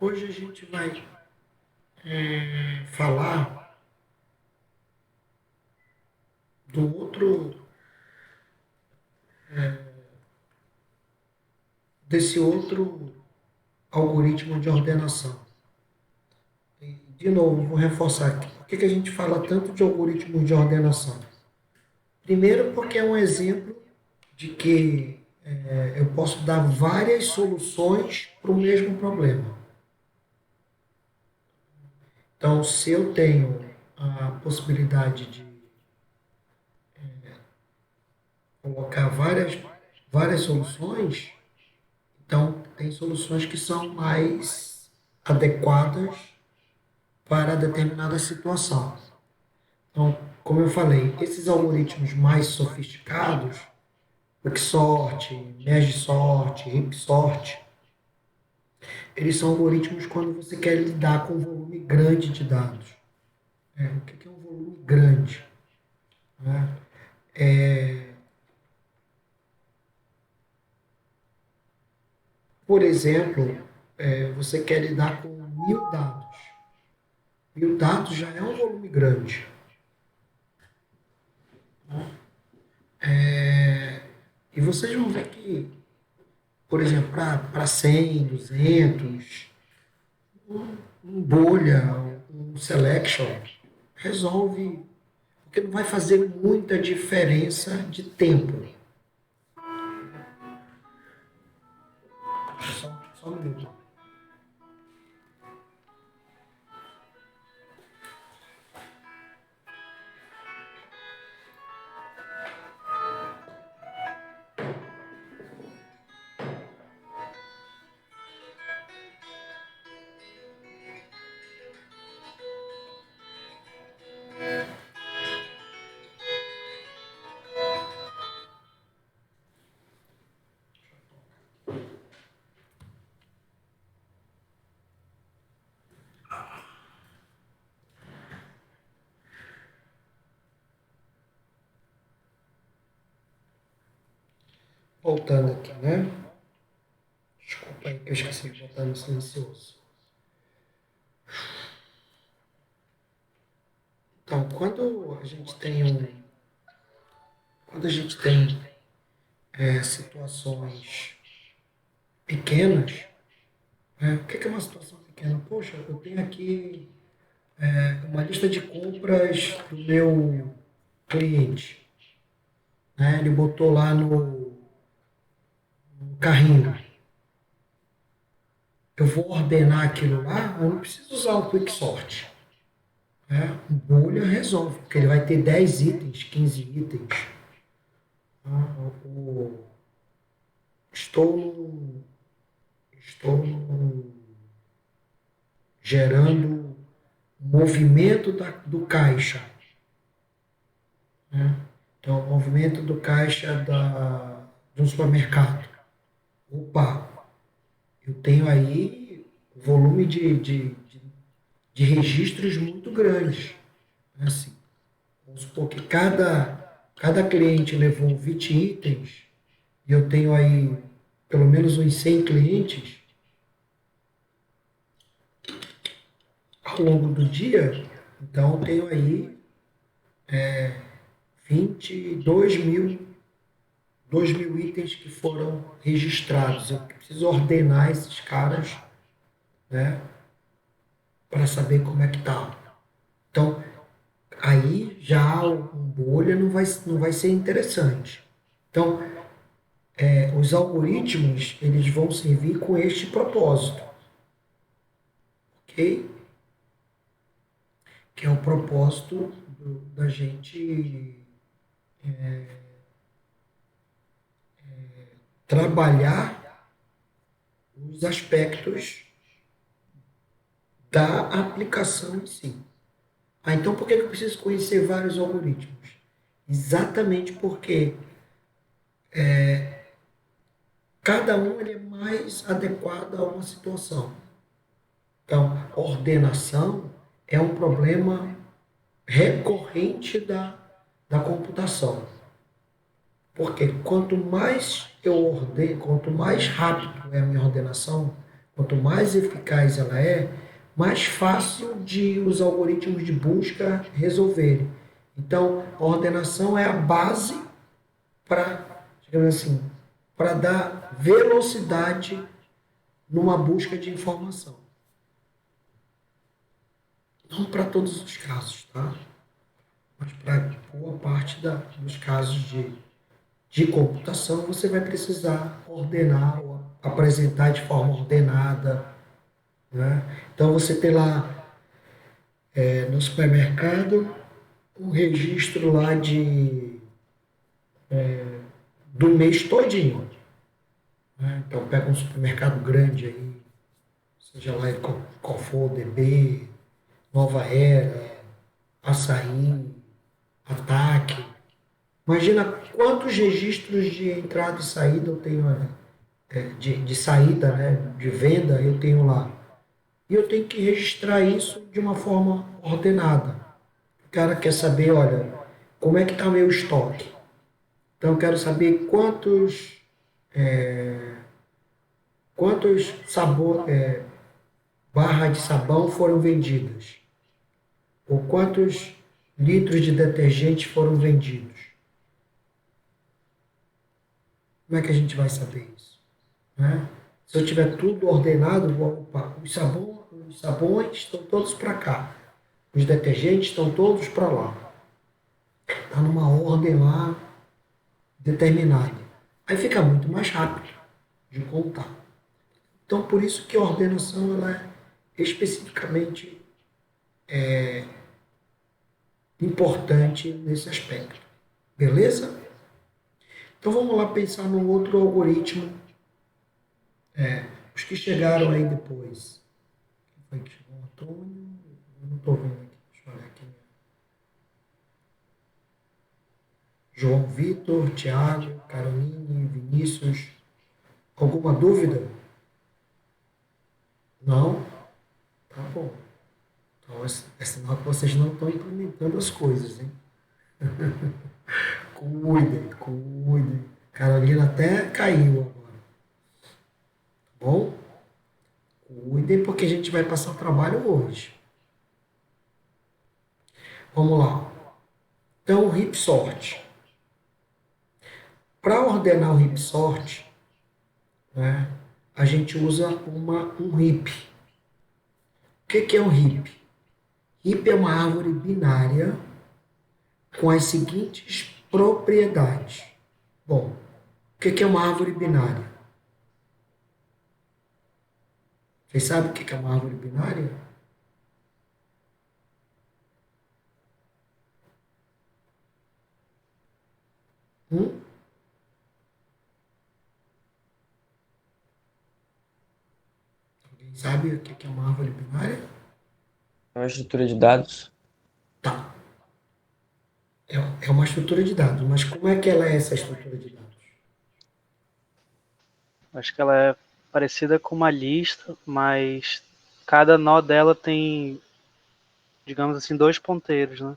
Hoje a gente vai falar do desse outro algoritmo de ordenação. E, de novo, vou reforçar aqui. Por que a gente fala tanto de algoritmos de ordenação? Primeiro, porque é um exemplo de que eu posso dar várias soluções para o mesmo problema. Então, se eu tenho a possibilidade de colocar várias soluções, então tem soluções que são mais adequadas para determinada situação. Então, como eu falei, esses algoritmos mais sofisticados, Quicksort, Mergesort, Ripsort, eles são algoritmos quando você quer lidar com um volume grande de dados. O que é um volume grande? Né? Por exemplo, você quer lidar com 1.000 dados. 1.000 dados já é um volume grande. E vocês vão ver que, por exemplo, para 100, 200, um bolha, um selection, resolve, porque não vai fazer muita diferença de tempo. Só um minuto. Voltando aqui, né? Desculpa aí que eu esqueci de botar no silencioso. Então, quando a gente tem situações pequenas, né? O que é uma situação pequena? Poxa, eu tenho aqui uma lista de compras do meu cliente, né? Ele botou lá no carrinho. Eu vou ordenar aquilo lá, eu não preciso usar o Quicksort. Né? O bolha resolve, porque ele vai ter 10 itens, 15 itens. Tá? Estou, no- estou gerando movimento do caixa. Né? Então, o movimento do caixa de um supermercado. Opa, eu tenho aí volume de registros muito grandes. Né? Assim, vamos supor que cada cliente levou 20 itens e eu tenho aí pelo menos uns 100 clientes ao longo do dia, então eu tenho aí 2 mil itens que foram registrados. Eu preciso ordenar esses caras, né, para saber como é que tá. Então, aí já um bolha não vai ser interessante. Então, os algoritmos, eles vão servir com este propósito, ok? Que é o propósito da gente trabalhar os aspectos da aplicação em si. Então por que eu preciso conhecer vários algoritmos? Exatamente porque cada um ele é mais adequado a uma situação. Então, ordenação é um problema recorrente da computação. Porque quanto mais eu ordeno, quanto mais rápido é a minha ordenação, Quanto mais eficaz ela é, mais fácil de os algoritmos de busca resolverem. Então, a ordenação é a base para, digamos assim, para dar velocidade numa busca de informação. Não para todos os casos, tá? Mas para boa parte dos casos de computação, você vai precisar ordenar ou apresentar de forma ordenada, né? Então, você tem lá no supermercado um registro lá do mês todinho, né? Então, pega um supermercado grande aí, seja lá qual for, DB, Nova Era, Açaí, Ataque. Imagina quantos registros de entrada e saída eu tenho, de saída, né, de venda eu tenho lá. E eu tenho que registrar isso de uma forma ordenada. O cara quer saber, olha, como é que está meu estoque. Então eu quero saber quantos barras de sabão foram vendidas. Ou quantos litros de detergente foram vendidos. Como é que a gente vai saber isso? Né? Se eu tiver tudo ordenado, opa, os sabões estão todos para cá, os detergentes estão todos para lá. Está numa ordem lá determinada. Aí fica muito mais rápido de contar. Então, por isso que a ordenação ela é especificamente importante nesse aspecto. Beleza? Então, vamos lá pensar num outro algoritmo, os que chegaram aí depois. Quem foi que chegou? Antônio? Eu não estou vendo aqui. Deixa eu olhar aqui. João Vitor, Tiago, Caroline, Vinícius. Alguma dúvida? Não? Tá bom. Então, é sinal que vocês não estão implementando as coisas, hein? Cuidem, cuidem. Carolina até caiu agora. Tá bom? Cuidem porque a gente vai passar trabalho hoje. Vamos lá. Então, o heap sort. Para ordenar o heap sort, né, a gente usa um heap. O que é um heap? Heap é uma árvore binária com as seguintes propriedades. Bom, o que é uma árvore binária? Vocês sabem o que é uma árvore binária? Hum? Alguém sabe o que é uma árvore binária? É uma estrutura de dados. Tá. É uma estrutura de dados, mas como é que ela é essa estrutura de dados? Acho que ela é parecida com uma lista, mas cada nó dela tem, digamos assim, dois ponteiros, né?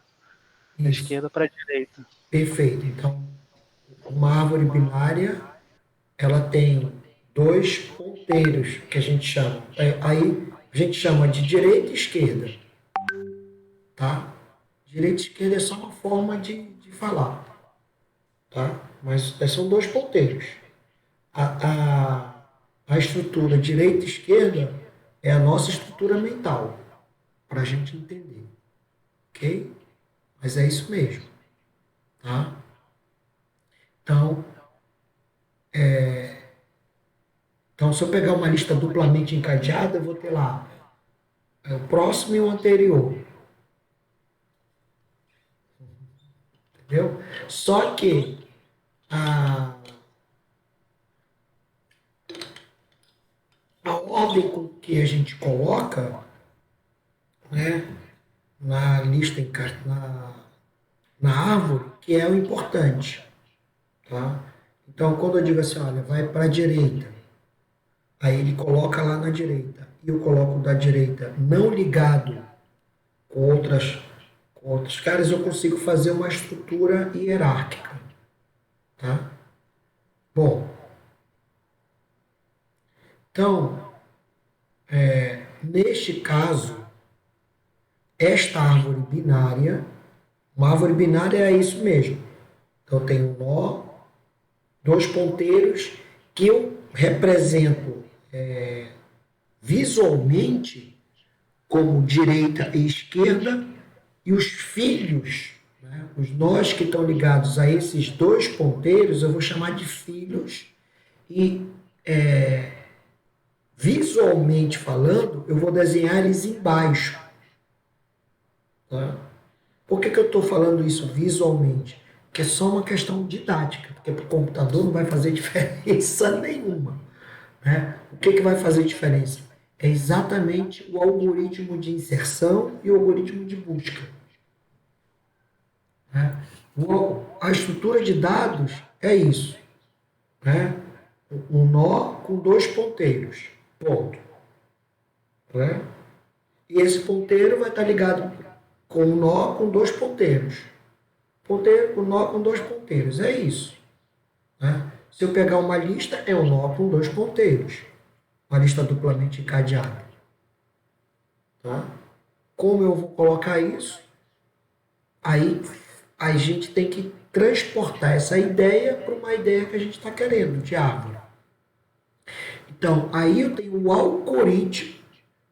Da Isso, esquerda para a direita. perfeito. Então, uma árvore binária, ela tem dois ponteiros que a gente chama. Aí a gente chama de direita e esquerda, tá? Direita e esquerda é só uma forma de falar, tá? Mas são dois ponteiros. A, a, a estrutura direita e esquerda é a nossa estrutura mental, para a gente entender, ok? Mas é isso mesmo, tá? Então, se eu pegar uma lista duplamente encadeada, eu vou ter lá o próximo e o anterior, entendeu? Só que a, a ordem com que a gente coloca, né, na lista, na árvore, que é o importante, tá? Então, quando eu digo assim, olha, vai para a direita, aí ele coloca lá na direita, e eu coloco da direita não ligado com outros caras, eu consigo fazer uma estrutura hierárquica, tá? Bom, então, Neste caso, esta árvore binária, uma árvore binária é isso mesmo. Então, eu tenho um nó, dois ponteiros, que eu represento visualmente como direita e esquerda, e os filhos, né, os nós que estão ligados a esses dois ponteiros, eu vou chamar de filhos, e visualmente falando, eu vou desenhar eles embaixo. Tá? Por que eu estou falando isso visualmente? Porque é só uma questão didática, porque para o computador não vai fazer diferença nenhuma. Né? O que vai fazer diferença? É exatamente o algoritmo de inserção e o algoritmo de busca. Né? A estrutura de dados é isso. Né? Um nó com dois ponteiros. Ponto. Né? E esse ponteiro vai estar ligado com um nó com dois ponteiros. Ponteiro com nó com dois ponteiros. É isso. Né? Se eu pegar uma lista, é um nó com dois ponteiros. Uma lista duplamente encadeada. Tá? Como eu vou colocar isso? Aí a gente tem que transportar essa ideia para uma ideia que a gente está querendo, de árvore. Então, aí eu tenho o algoritmo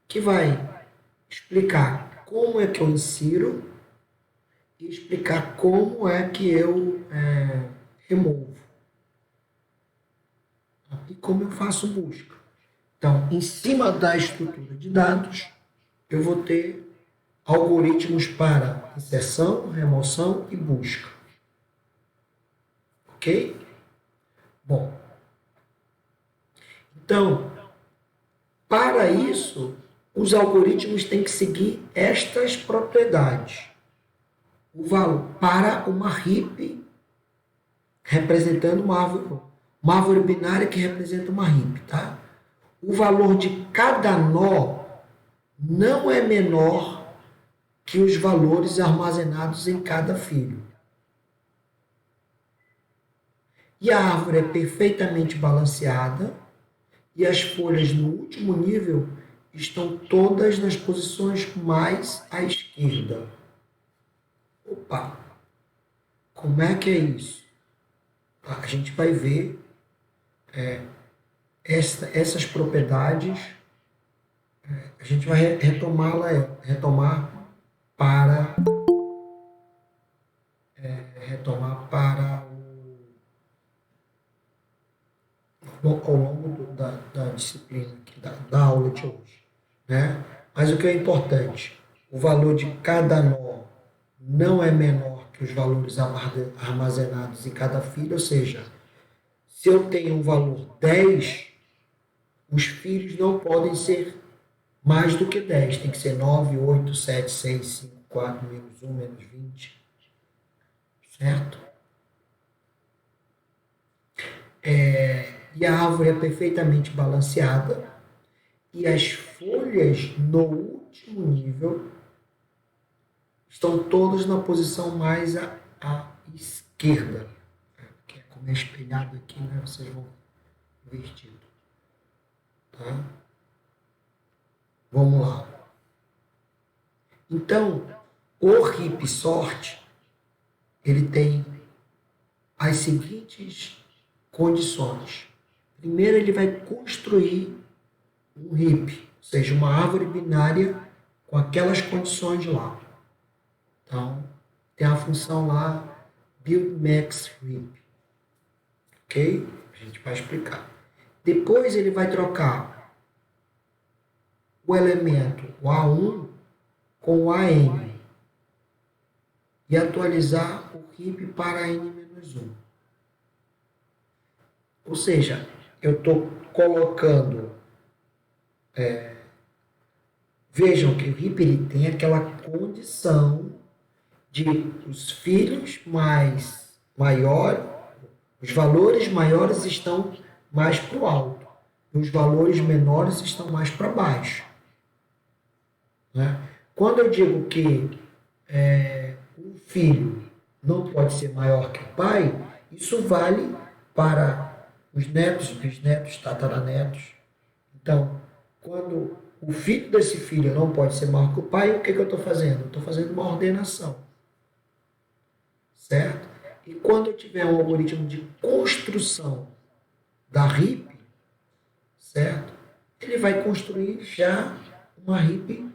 que vai explicar como é que eu insiro e explicar como é que eu removo. E como eu faço busca. Então, em cima da estrutura de dados, eu vou ter algoritmos para inserção, remoção e busca. Ok? Bom, então, para isso, os algoritmos têm que seguir estas propriedades. O valor para uma heap representando uma árvore binária que representa uma heap, tá? O valor de cada nó não é menor que os valores armazenados em cada filho. E a árvore é perfeitamente balanceada e as folhas no último nível estão todas nas posições mais à esquerda. Opa! Como é que é isso? A gente vai ver essas propriedades, a gente vai retomar para ao longo da disciplina, da aula de hoje. Né? Mas o que é importante? O valor de cada nó não é menor que os valores armazenados em cada filho, ou seja, se eu tenho um valor 10, os filhos não podem ser mais do que 10. Tem que ser 9, 8, 7, 6, 5, 4, menos 1, menos 20. Certo? E a árvore é perfeitamente balanceada e as folhas no último nível estão todas na posição mais à esquerda. Que é como é espelhado aqui, né? Vocês vão invertido. Tá? Vamos lá. Então, o heap sort, ele tem as seguintes condições. Primeiro, ele vai construir um heap, ou seja, uma árvore binária com aquelas condições lá. Então, tem a função lá, build max heap. Ok? A gente vai explicar. Depois ele vai trocar o elemento, o A1, com o AN e atualizar o heap para N-1. Ou seja, eu estou colocando... vejam que o heap ele tem aquela condição de os filhos os valores maiores estão mais para o alto, e os valores menores estão mais para baixo. Né? Quando eu digo que um filho não pode ser maior que o pai, isso vale para os netos, bisnetos, tataranetos. Então, quando o filho desse filho não pode ser maior que o pai, o que eu estou fazendo? Eu estou fazendo uma ordenação, certo? E quando eu tiver um algoritmo de construção da RIP, certo? Ele vai construir já uma RIP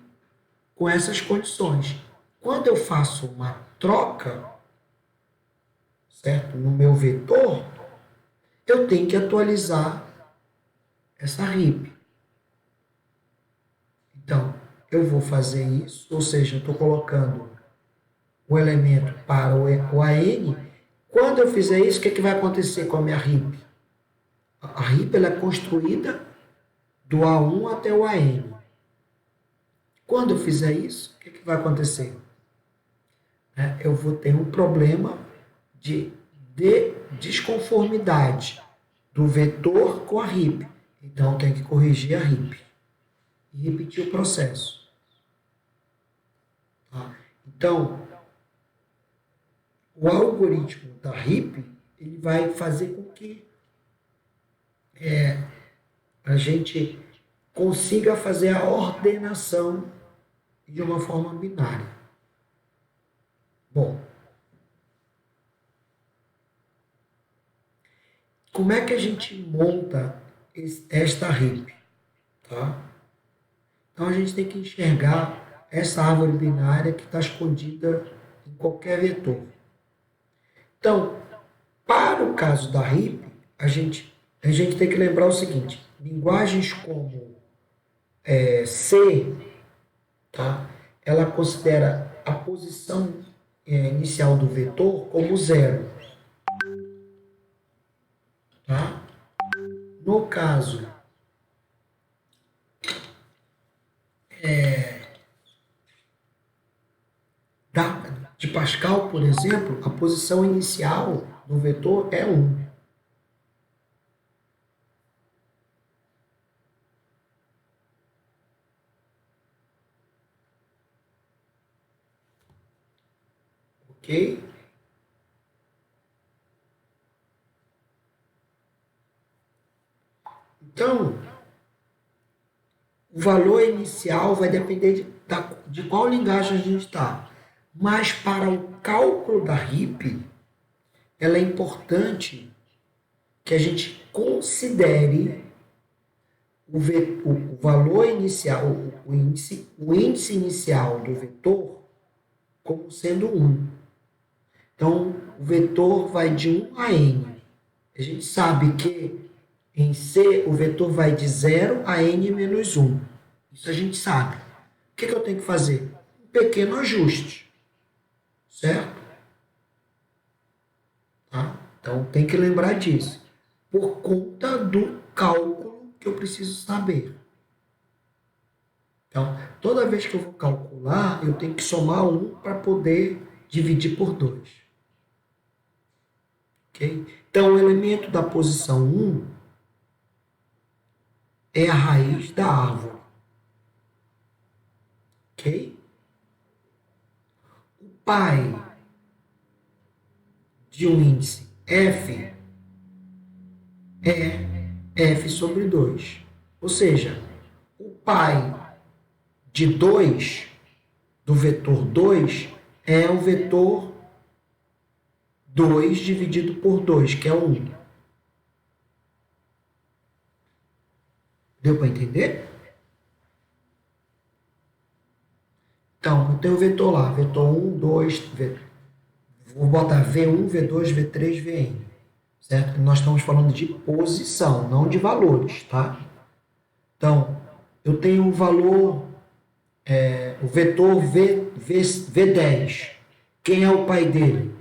com essas condições. Quando eu faço uma troca, certo? No meu vetor, eu tenho que atualizar essa RIP. Então, eu vou fazer isso, ou seja, eu estou colocando o elemento para o AN. Quando eu fizer isso, o que vai acontecer com a minha RIP? A RIP ela é construída do A1 até o AN. Quando eu fizer isso, o que vai acontecer? Eu vou ter um problema de desconformidade do vetor com a RIP. Então, eu tenho que corrigir a RIP e repetir o processo. Tá? Então, o algoritmo da RIP ele vai fazer com que a gente consiga fazer a ordenação de uma forma binária. Bom, como é que a gente monta esta RIP? Tá? Então a gente tem que enxergar essa árvore binária que está escondida em qualquer vetor. Então, para o caso da RIP, a gente tem que lembrar o seguinte: linguagens como C, tá? Ela considera a posição inicial do vetor como zero. Tá? No caso de Pascal, por exemplo, a posição inicial do vetor é 1. Ok? Então, o valor inicial vai depender de qual linguagem a gente está. Mas para o cálculo da RIP, ela é importante que a gente considere o valor inicial, o índice inicial do vetor como sendo 1. Então, o vetor vai de 1 a n. A gente sabe que em C o vetor vai de 0 a n menos 1. Isso a gente sabe. O que eu tenho que fazer? Um pequeno ajuste. Certo? Tá? Então, tem que lembrar disso. Por conta do cálculo que eu preciso saber. Então, toda vez que eu vou calcular, eu tenho que somar 1 para poder dividir por 2. Ok? Então, o elemento da posição 1 é a raiz da árvore. Ok? O pai de um índice f é f sobre 2. Ou seja, o pai de 2, do vetor 2, é o vetor 2 dividido por 2, que é 1. Deu para entender? Então, eu tenho o vetor lá, vetor 1, 2, vou botar V1, V2, V3, Vn. Certo? Nós estamos falando de posição, não de valores, tá? Então, eu tenho o valor, o vetor V10. Quem é o pai dele?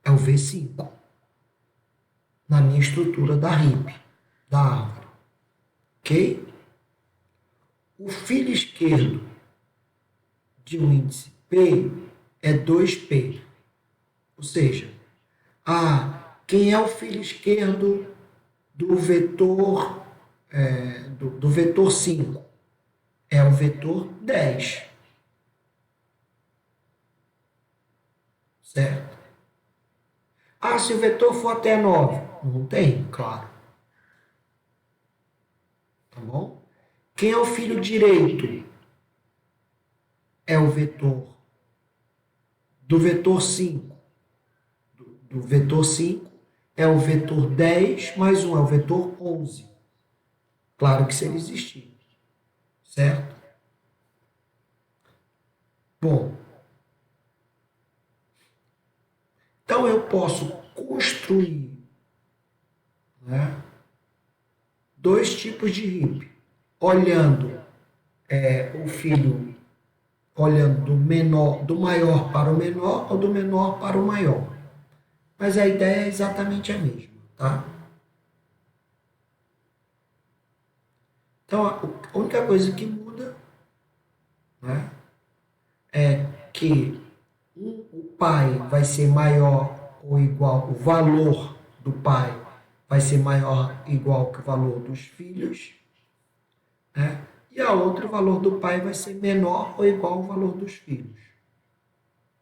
É o V5. Na minha estrutura da RIP, da árvore. Ok? O filho esquerdo de um índice P é 2P. Ou seja, quem é o filho esquerdo do vetor, do vetor 5? É o vetor 10. Certo? Se o vetor for até 9, não tem? Claro. Tá bom? Quem é o filho direito? É o vetor do vetor 5. Do vetor 5 é o vetor 10 mais 1, é o vetor 11. Claro que se ele existir, certo? Bom, então eu posso construir, né, dois tipos de heap, olhando o filho, olhando do maior para o menor ou do menor para o maior. Mas a ideia é exatamente a mesma, tá? Então, a única coisa que muda, né, é que o pai vai ser maior ou igual, o valor do pai vai ser maior ou igual que o valor dos filhos, né? E a outra, o valor do pai vai ser menor ou igual ao valor dos filhos.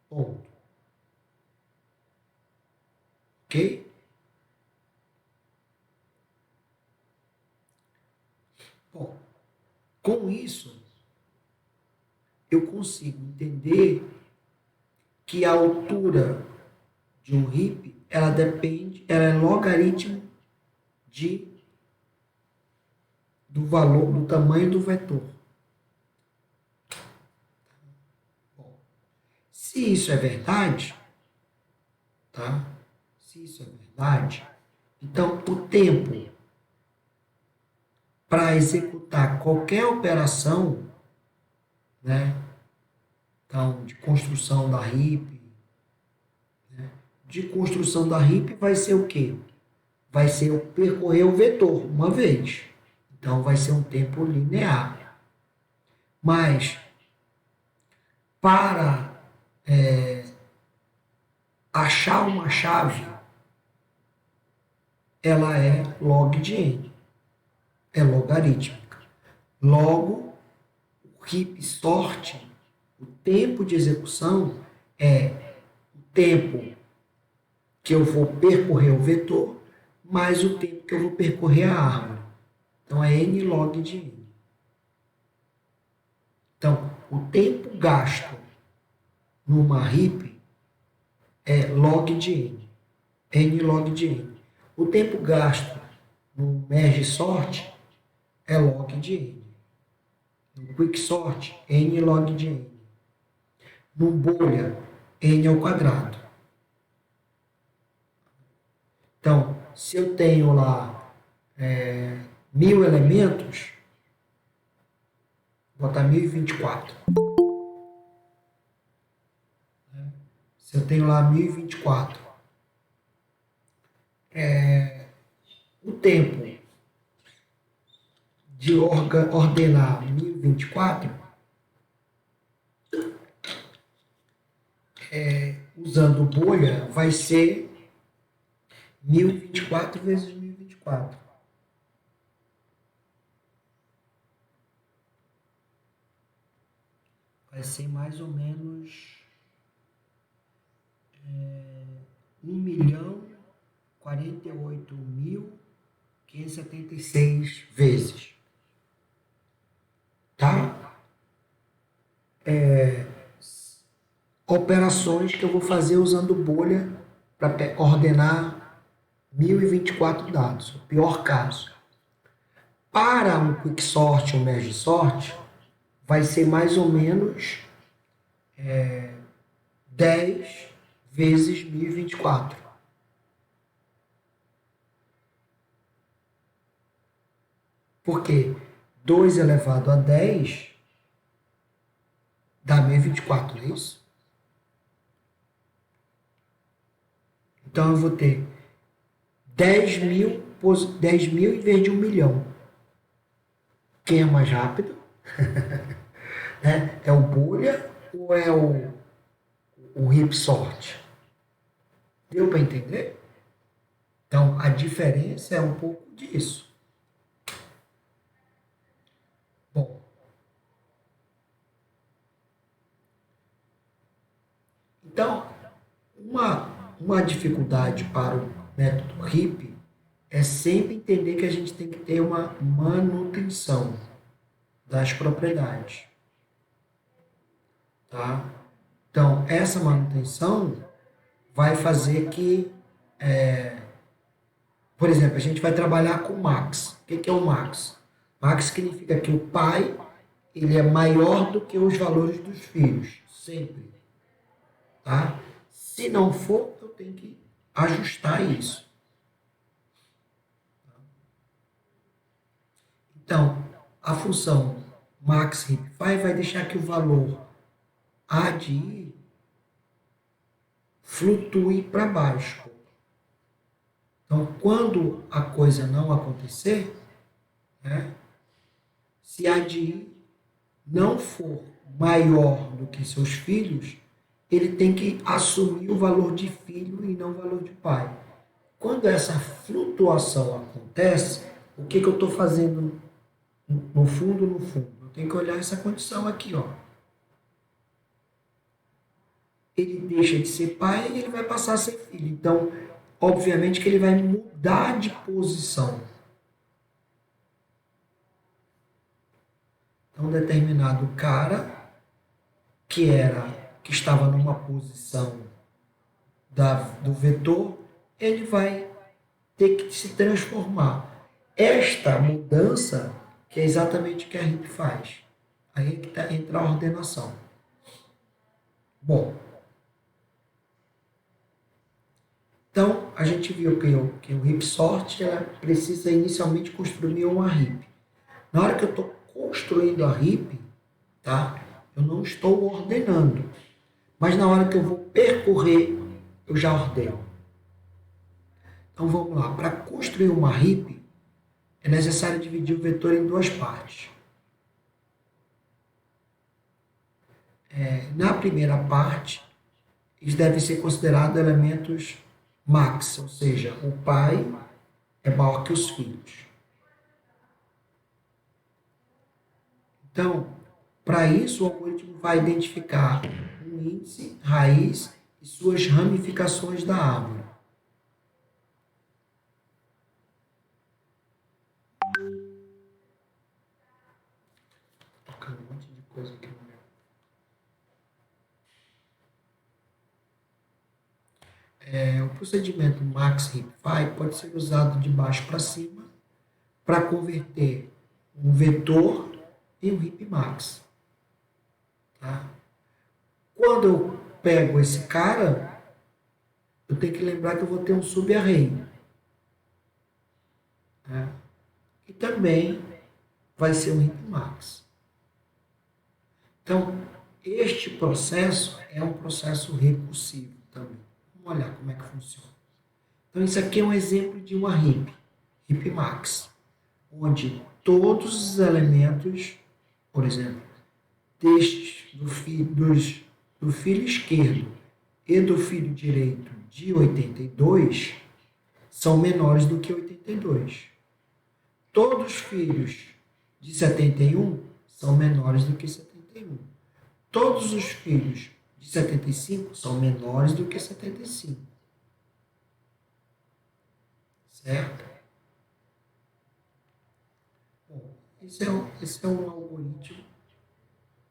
Ponto. Ok? Bom, com isso, eu consigo entender que a altura de um heap, ela é logaritmo do valor, do tamanho do vetor. Bom, se isso é verdade, tá? Se isso é verdade, então o tempo para executar qualquer operação, né? Então, de construção da heap, vai ser o quê? Vai ser eu percorrer o vetor uma vez. Então, vai ser um tempo linear. Mas, para achar uma chave, ela é log de n. É logarítmica. Logo, o heap sort, o tempo de execução é o tempo que eu vou percorrer o vetor mais o tempo que eu vou percorrer a árvore. Então, é n log de n. Então, o tempo gasto numa heap é log de n. N log de n. O tempo gasto no merge sort é log de n. No quick sort, n log de n. No bolha, n ao quadrado. Então, se eu tenho lá 1000 elementos, vou botar 1024. Se eu tenho lá 1024, o tempo de ordenar 1024, usando bolha, vai ser 1024 vezes 1024. Vai ser mais ou menos 1.048.576 vezes. Tá? Operações que eu vou fazer usando bolha para ordenar 1024 dados. O pior caso. Para um quicksort ou merge sort, vai ser mais ou menos 10 vezes 1024. Porque 2 elevado a 10 dá 1024, não é isso? Então eu vou ter 10.000 em vez de 1 milhão. Quem é mais rápido? É o bolha ou é o heap sort? Deu para entender? Então a diferença é um pouco disso. Bom, então uma dificuldade para o método heap é sempre entender que a gente tem que ter uma manutenção. das propriedades. Tá? Então, essa manutenção vai fazer que, por exemplo, a gente vai trabalhar com max. O que é o max? Max significa que o pai ele é maior do que os valores dos filhos, sempre. Tá? Se não for, eu tenho que ajustar isso. Então, a função max hipfy vai deixar que o valor A de I flutue para baixo. Então, quando a coisa não acontecer, né, se A de I não for maior do que seus filhos, ele tem que assumir o valor de filho e não o valor de pai. Quando essa flutuação acontece, o que eu estou fazendo no fundo? Eu tenho que olhar essa condição aqui, ó. Ele deixa de ser pai e ele vai passar a ser filho. Então, obviamente que ele vai mudar de posição. Então, determinado cara que estava numa posição do vetor, ele vai ter que se transformar. Esta mudança que é exatamente o que a RIP faz. Aí é que entra a ordenação. Bom, então a gente viu que o RIP sort ela precisa inicialmente construir uma RIP. Na hora que eu estou construindo a RIP, tá? Eu não estou ordenando. Mas na hora que eu vou percorrer, eu já ordeno. Então vamos lá. Para construir uma RIP, é necessário dividir o vetor em duas partes. Na primeira parte, eles devem ser considerados elementos max, ou seja, o pai é maior que os filhos. Então, para isso, o algoritmo vai identificar um índice, raiz e suas ramificações da árvore. Tocando um monte de coisa aqui no meu. O procedimento max hipfy pode ser usado de baixo para cima para converter um vetor em um hip max. Tá? Quando eu pego esse cara, eu tenho que lembrar que eu vou ter um subarray. Tá? E também vai ser um hip max. Então, este processo é um processo recursivo também. Vamos olhar como é que funciona. Então, isso aqui é um exemplo de uma hip max, onde todos os elementos, por exemplo, do filho esquerdo e do filho direito de 82 são menores do que 82. Todos os filhos de 71 são menores do que 71. Todos os filhos de 75 são menores do que 75. Certo? Bom, esse é um algoritmo,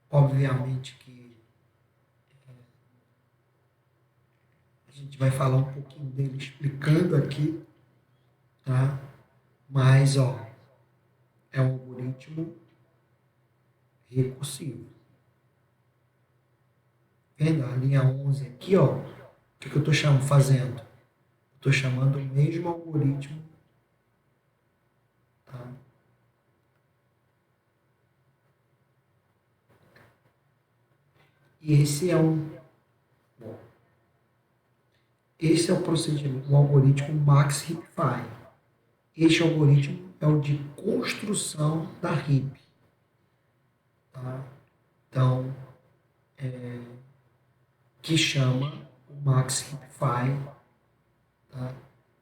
obviamente que a gente vai falar um pouquinho dele explicando aqui, tá? Mas, é um algoritmo recursivo. Vendo a linha 11 aqui, o que eu estou fazendo? Estou chamando o mesmo algoritmo, tá? E esse é o procedimento, o algoritmo max hipfy. Este algoritmo é o de construção da RIP. Tá? Então, que chama o max hipfy. Tá?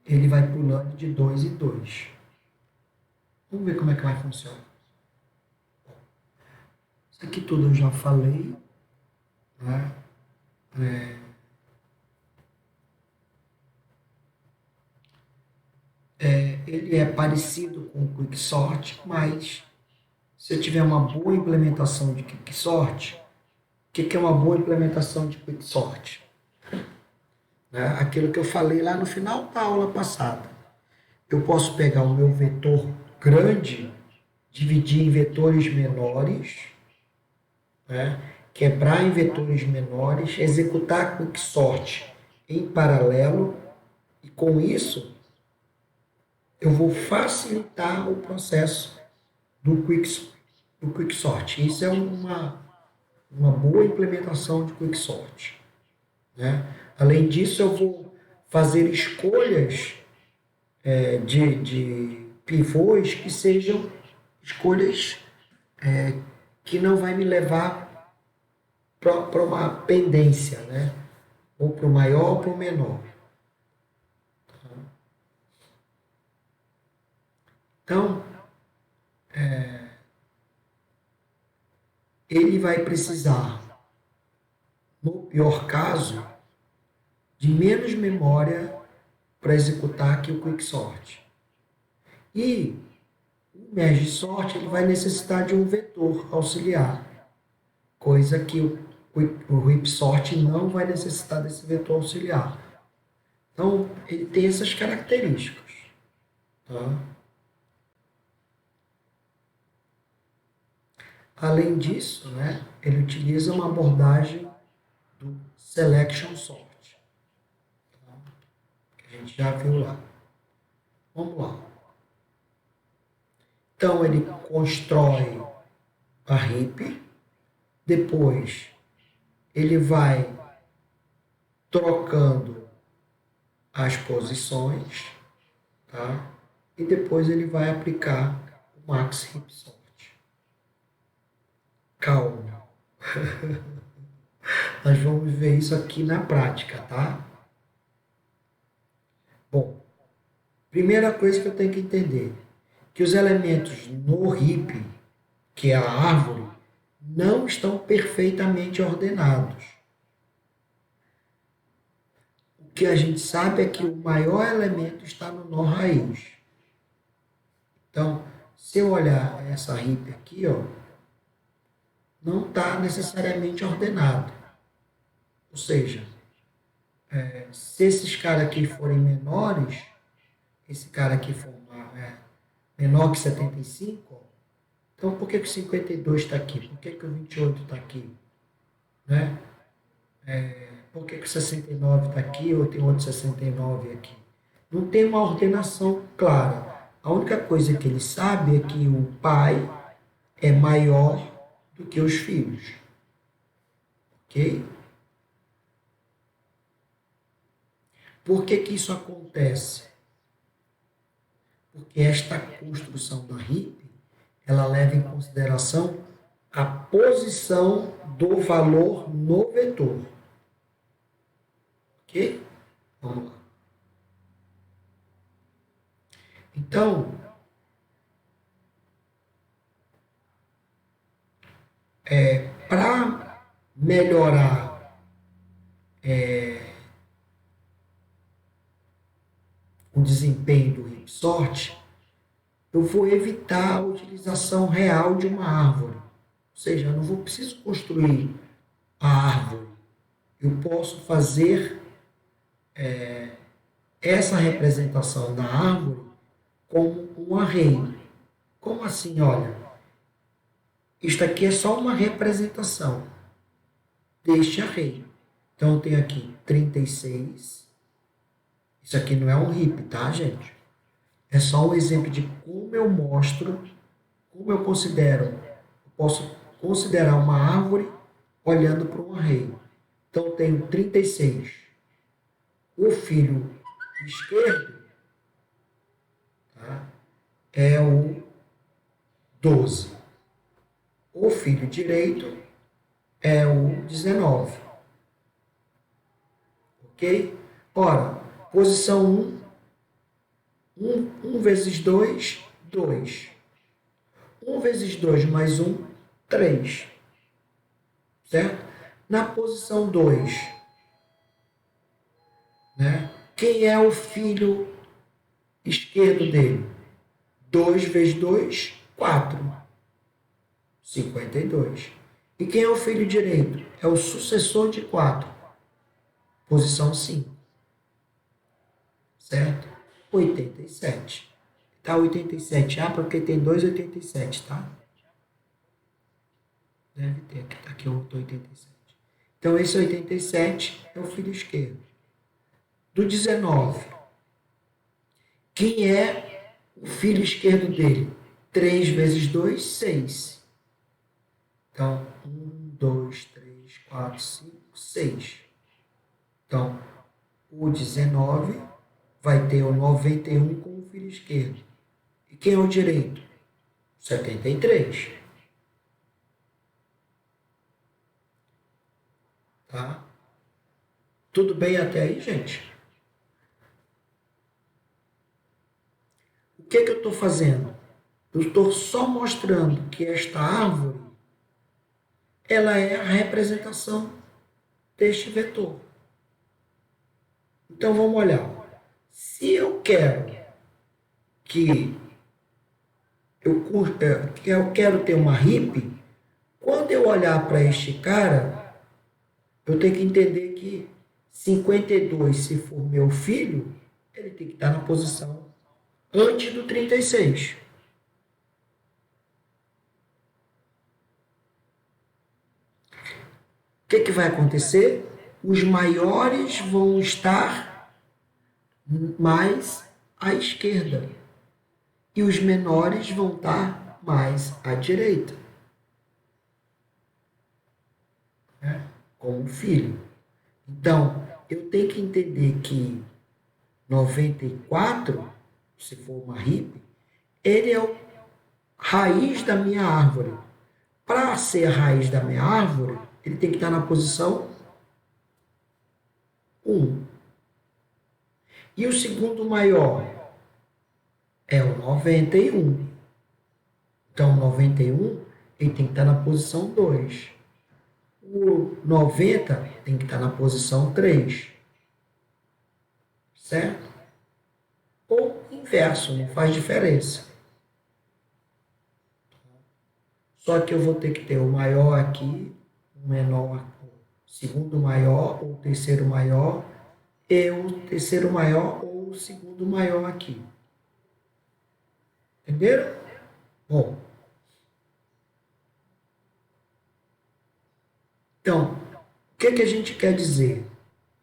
Ele vai pulando de 2 em 2. Vamos ver como é que vai funcionar. Isso aqui tudo eu já falei. Né? Ele é parecido com o Quicksort, mas se eu tiver uma boa implementação de Quicksort, o que é uma boa implementação de Quicksort? Né? Aquilo que eu falei lá no final da aula passada. Eu posso pegar o meu vetor grande, dividir em vetores menores, né? Quebrar em vetores menores, executar Quicksort em paralelo, e com isso eu vou facilitar o processo do Quicksort. Isso é uma boa implementação de Quicksort. Né? Além disso, eu vou fazer escolhas de pivôs que sejam escolhas que não vai me levar para uma pendência, né? Ou para o maior ou para o menor. Então, ele vai precisar, no pior caso, de menos memória para executar que o Quicksort. E o MergeSort ele vai necessitar de um vetor auxiliar, coisa que o RipSort não vai necessitar desse vetor auxiliar. Então, ele tem essas características. Tá? Além disso, né, ele utiliza uma abordagem do Selection Sort, tá? Que a gente já viu lá. Vamos lá. Então, ele constrói a heap, depois ele vai trocando as posições, tá? E depois ele vai aplicar o Max Heap Sort. Calma. Nós vamos ver isso aqui na prática, tá? Bom, primeira coisa que eu tenho que entender, que os elementos no heap, que é a árvore, não estão perfeitamente ordenados. O que a gente sabe é que o maior elemento está no nó raiz. Então, se eu olhar essa heap aqui, ó, não está necessariamente ordenado. Ou seja, se esses caras aqui forem menores, esse cara aqui for menor que 75, ó, então por que o 52 está aqui? Por que o 28 está aqui? Né? Por que o 69 está aqui ou tem outro 69 aqui? Não tem uma ordenação clara. A única coisa que ele sabe é que o pai é maior do que os filhos. Ok? Por que isso acontece? Porque esta construção da heap, ela leva em consideração a posição do valor no vetor. Ok? Vamos lá. Então, para melhorar o desempenho do RipSort, eu vou evitar a utilização real de uma árvore. Ou seja, eu não preciso construir a árvore. Eu posso fazer essa representação da árvore como um array. Como assim? Olha, isto aqui é só uma representação deste array. Então, eu tenho aqui 36. Isso aqui não é um heap, tá, gente? É só um exemplo de como eu mostro, como eu considero. Eu posso considerar uma árvore olhando para um array. Então, eu tenho 36. O filho esquerdo, tá, é o 12. O filho direito é o 19. Ok? Ora, posição 1, 1 vezes 2, 2. 1 vezes 2 mais 1, 3. Certo? Na posição 2, né? Quem é o filho esquerdo dele? 2 vezes 2, 4. 52. E quem é o filho direito? É o sucessor de 4, posição 5, certo? 87. Tá 87A porque tem dois 87, tá? Deve ter, aqui tá aqui outro 87. Então esse 87 é o filho esquerdo. Do 19, quem é o filho esquerdo dele? 3 vezes 2, 6. Então, 1, 2, 3, 4, 5, 6. Então, o 19 vai ter o 91 como filho esquerdo. E quem é o direito? 73. Tá? Tudo bem até aí, gente? O que eu estou fazendo? Eu estou só mostrando que esta árvore, ela é a representação deste vetor. Então, vamos olhar. Se eu quero que eu quero ter uma hippie, quando eu olhar para este cara, eu tenho que entender que 52, se for meu filho, ele tem que estar na posição antes do 36. O que vai acontecer? Os maiores vão estar mais à esquerda e os menores vão estar mais à direita, né? Como filho. Então, eu tenho que entender que 94, se for uma hippie, ele é a raiz da minha árvore. Para ser a raiz da minha árvore, ele tem que estar na posição 1. E o segundo maior é o 91. Então, o 91, ele tem que estar na posição 2. O 90 tem que estar na posição 3. Certo? Ou inverso, não faz diferença. Só que eu vou ter que ter o maior aqui, o menor, o segundo maior, ou o terceiro maior, e o terceiro maior ou o segundo maior aqui. Entenderam? Bom. Então, o que a gente quer dizer?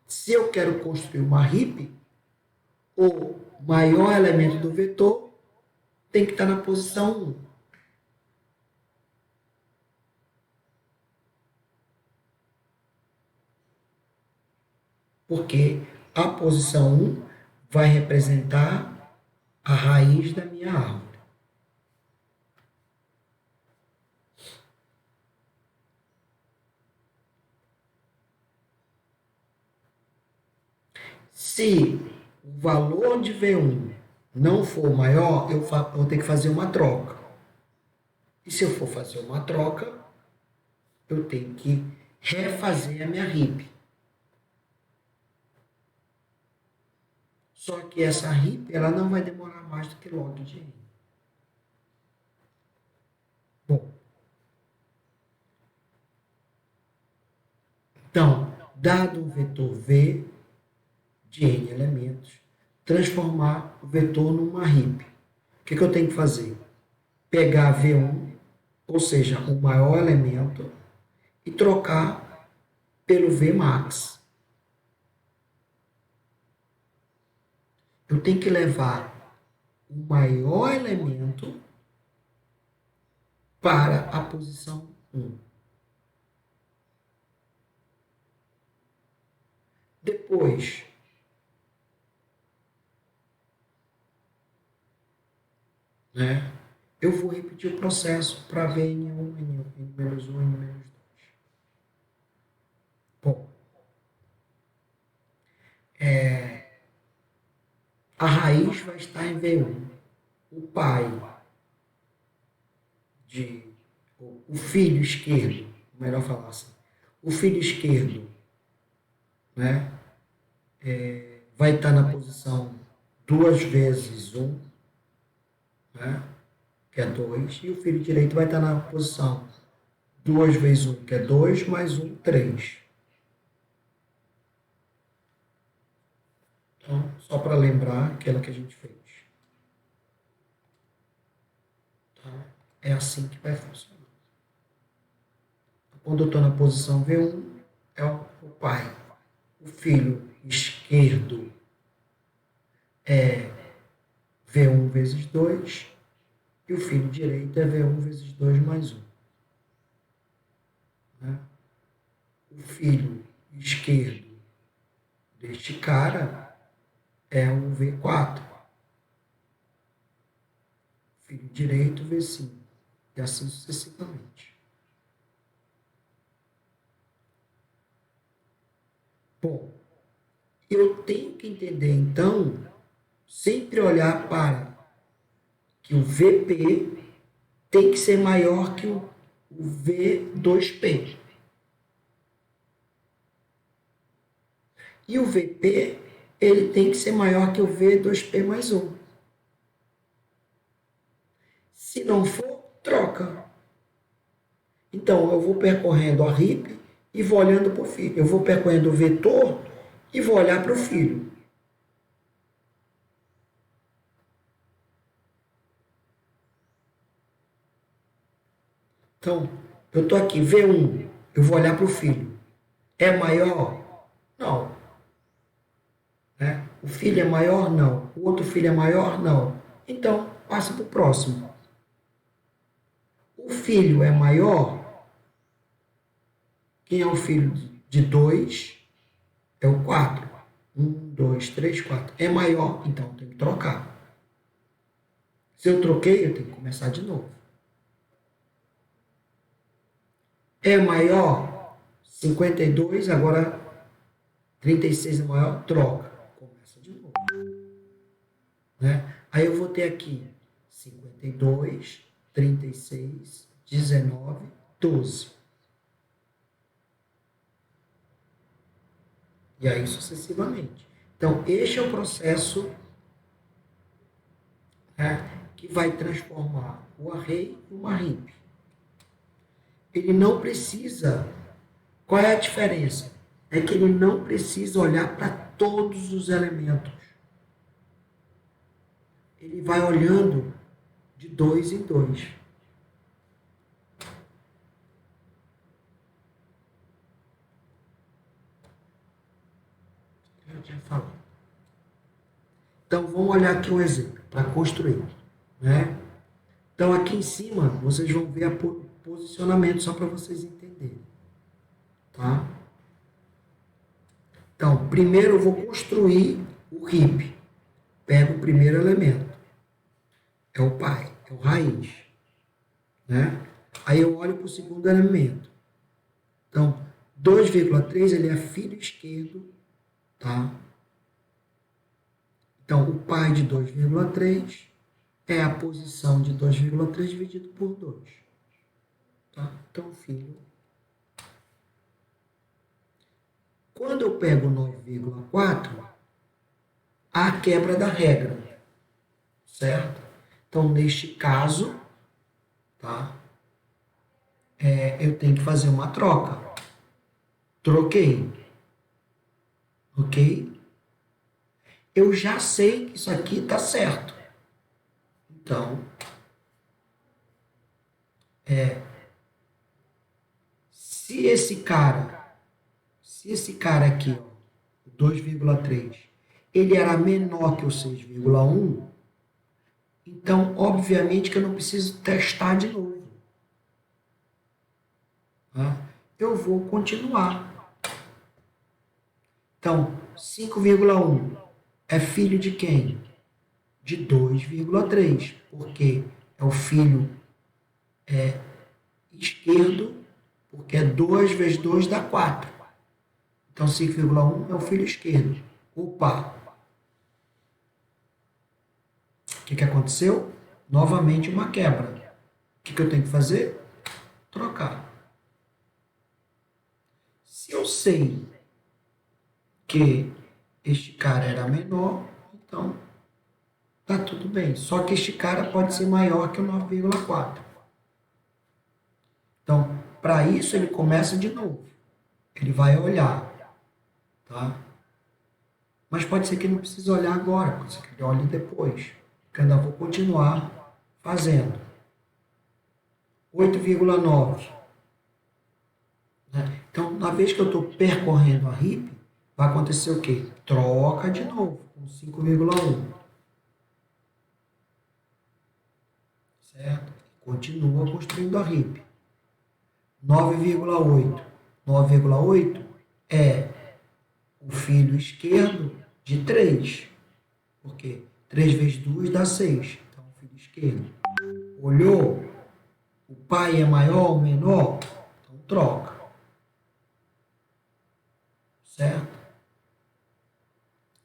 Se eu quero construir uma hippie, o maior elemento do vetor tem que estar na posição 1. Porque a posição 1 vai representar a raiz da minha árvore. Se o valor de V1 não for maior, eu vou ter que fazer uma troca. E se eu for fazer uma troca, eu tenho que refazer a minha hippie. Só que essa hippie, ela não vai demorar mais do que log de n. Bom. Então, dado um vetor V de n elementos, transformar o vetor numa hippie. O que eu tenho que fazer? Pegar V1, ou seja, o maior elemento, e trocar pelo Vmax. Eu tenho que levar o maior elemento para a posição 1. Depois, né, eu vou repetir o processo para ver N1, N-1, N-2. Bom, a raiz vai estar em V1. O pai, o filho esquerdo, melhor falar assim, o filho esquerdo, né, vai estar na posição 2 vezes 1, né, que é 2, e o filho direito vai estar na posição 2 vezes 1, que é 2, mais 1, 3. Então, só para lembrar aquela que a gente fez. Tá? É assim que vai funcionar. Quando eu estou na posição V1, é o pai. O filho esquerdo é V1 vezes 2, e o filho direito é V1 vezes 2 mais 1. Né? O filho esquerdo deste cara é o V4. O filho direito, V5. E assim sucessivamente. Bom, eu tenho que entender, então, sempre olhar para que o VP tem que ser maior que o V2P. E o VP, ele tem que ser maior que o V2P mais 1. Se não for, troca. Então, eu vou percorrendo a RIP e vou olhando para o filho. Eu vou percorrendo o vetor e vou olhar para o filho. Então, eu estou aqui, V1, eu vou olhar para o filho. É maior? Não. Né? O filho é maior? Não. O outro filho é maior? Não. Então, passa para o próximo. O filho é maior? Quem é o filho de 2? É o 4. 1, 2, 3, 4. É maior? Então, tem que trocar. Se eu troquei, eu tenho que começar de novo. É maior? 52, agora 36 é maior? Troca. Começa de novo. Né? Aí eu vou ter aqui 52, 36, 19, 12. E aí sucessivamente. Então, este é o processo, né, que vai transformar o array em uma heap. Ele não precisa... Qual é a diferença? É que ele não precisa olhar para todos os elementos. Ele vai olhando de 2 em 2. Eu tinha falado. Então, vamos olhar aqui um exemplo para construir. Né? Então, aqui em cima, vocês vão ver o posicionamento, só para vocês entenderem. Tá? Então, primeiro eu vou construir o heap. Pego o primeiro elemento. É o pai, é o raiz. Né? Aí eu olho para o segundo elemento. Então, 2,3 ele é filho esquerdo. Tá? Então, o pai de 2,3 é a posição de 2,3 dividido por 2. Tá? Então, filho. Quando eu pego 9,4, há a quebra da regra. Certo? Então, neste caso, tá? Eu tenho que fazer uma troca. Troquei. Ok? Eu já sei que isso aqui está certo. Então, se esse cara aqui, ó, 2,3, ele era menor que o 6,1, então, obviamente que eu não preciso testar de novo. Tá? Eu vou continuar. Então, 5,1 é filho de quem? De 2,3, porque é o filho esquerdo, porque é 2 vezes 2 dá 4. Então, 5,1 é o filho esquerdo. Opa! O que aconteceu? Novamente uma quebra. O que eu tenho que fazer? Trocar. Se eu sei que este cara era menor, então tá tudo bem. Só que este cara pode ser maior que o 9,4. Então, para isso, ele começa de novo. Ele vai olhar, tá? Mas pode ser que ele não precise olhar agora, pode ser que ele olhe depois. Porque eu ainda vou continuar fazendo. 8,9. Né? Então, na vez que eu estou percorrendo a RIP, vai acontecer o quê? Troca de novo, com 5,1. Certo? Continua construindo a RIP. 9,8. 9,8 é o filho esquerdo de 3. Porque 3 vezes 2 dá 6. Então, o filho esquerdo. Olhou? O pai é maior ou menor? Então, troca. Certo?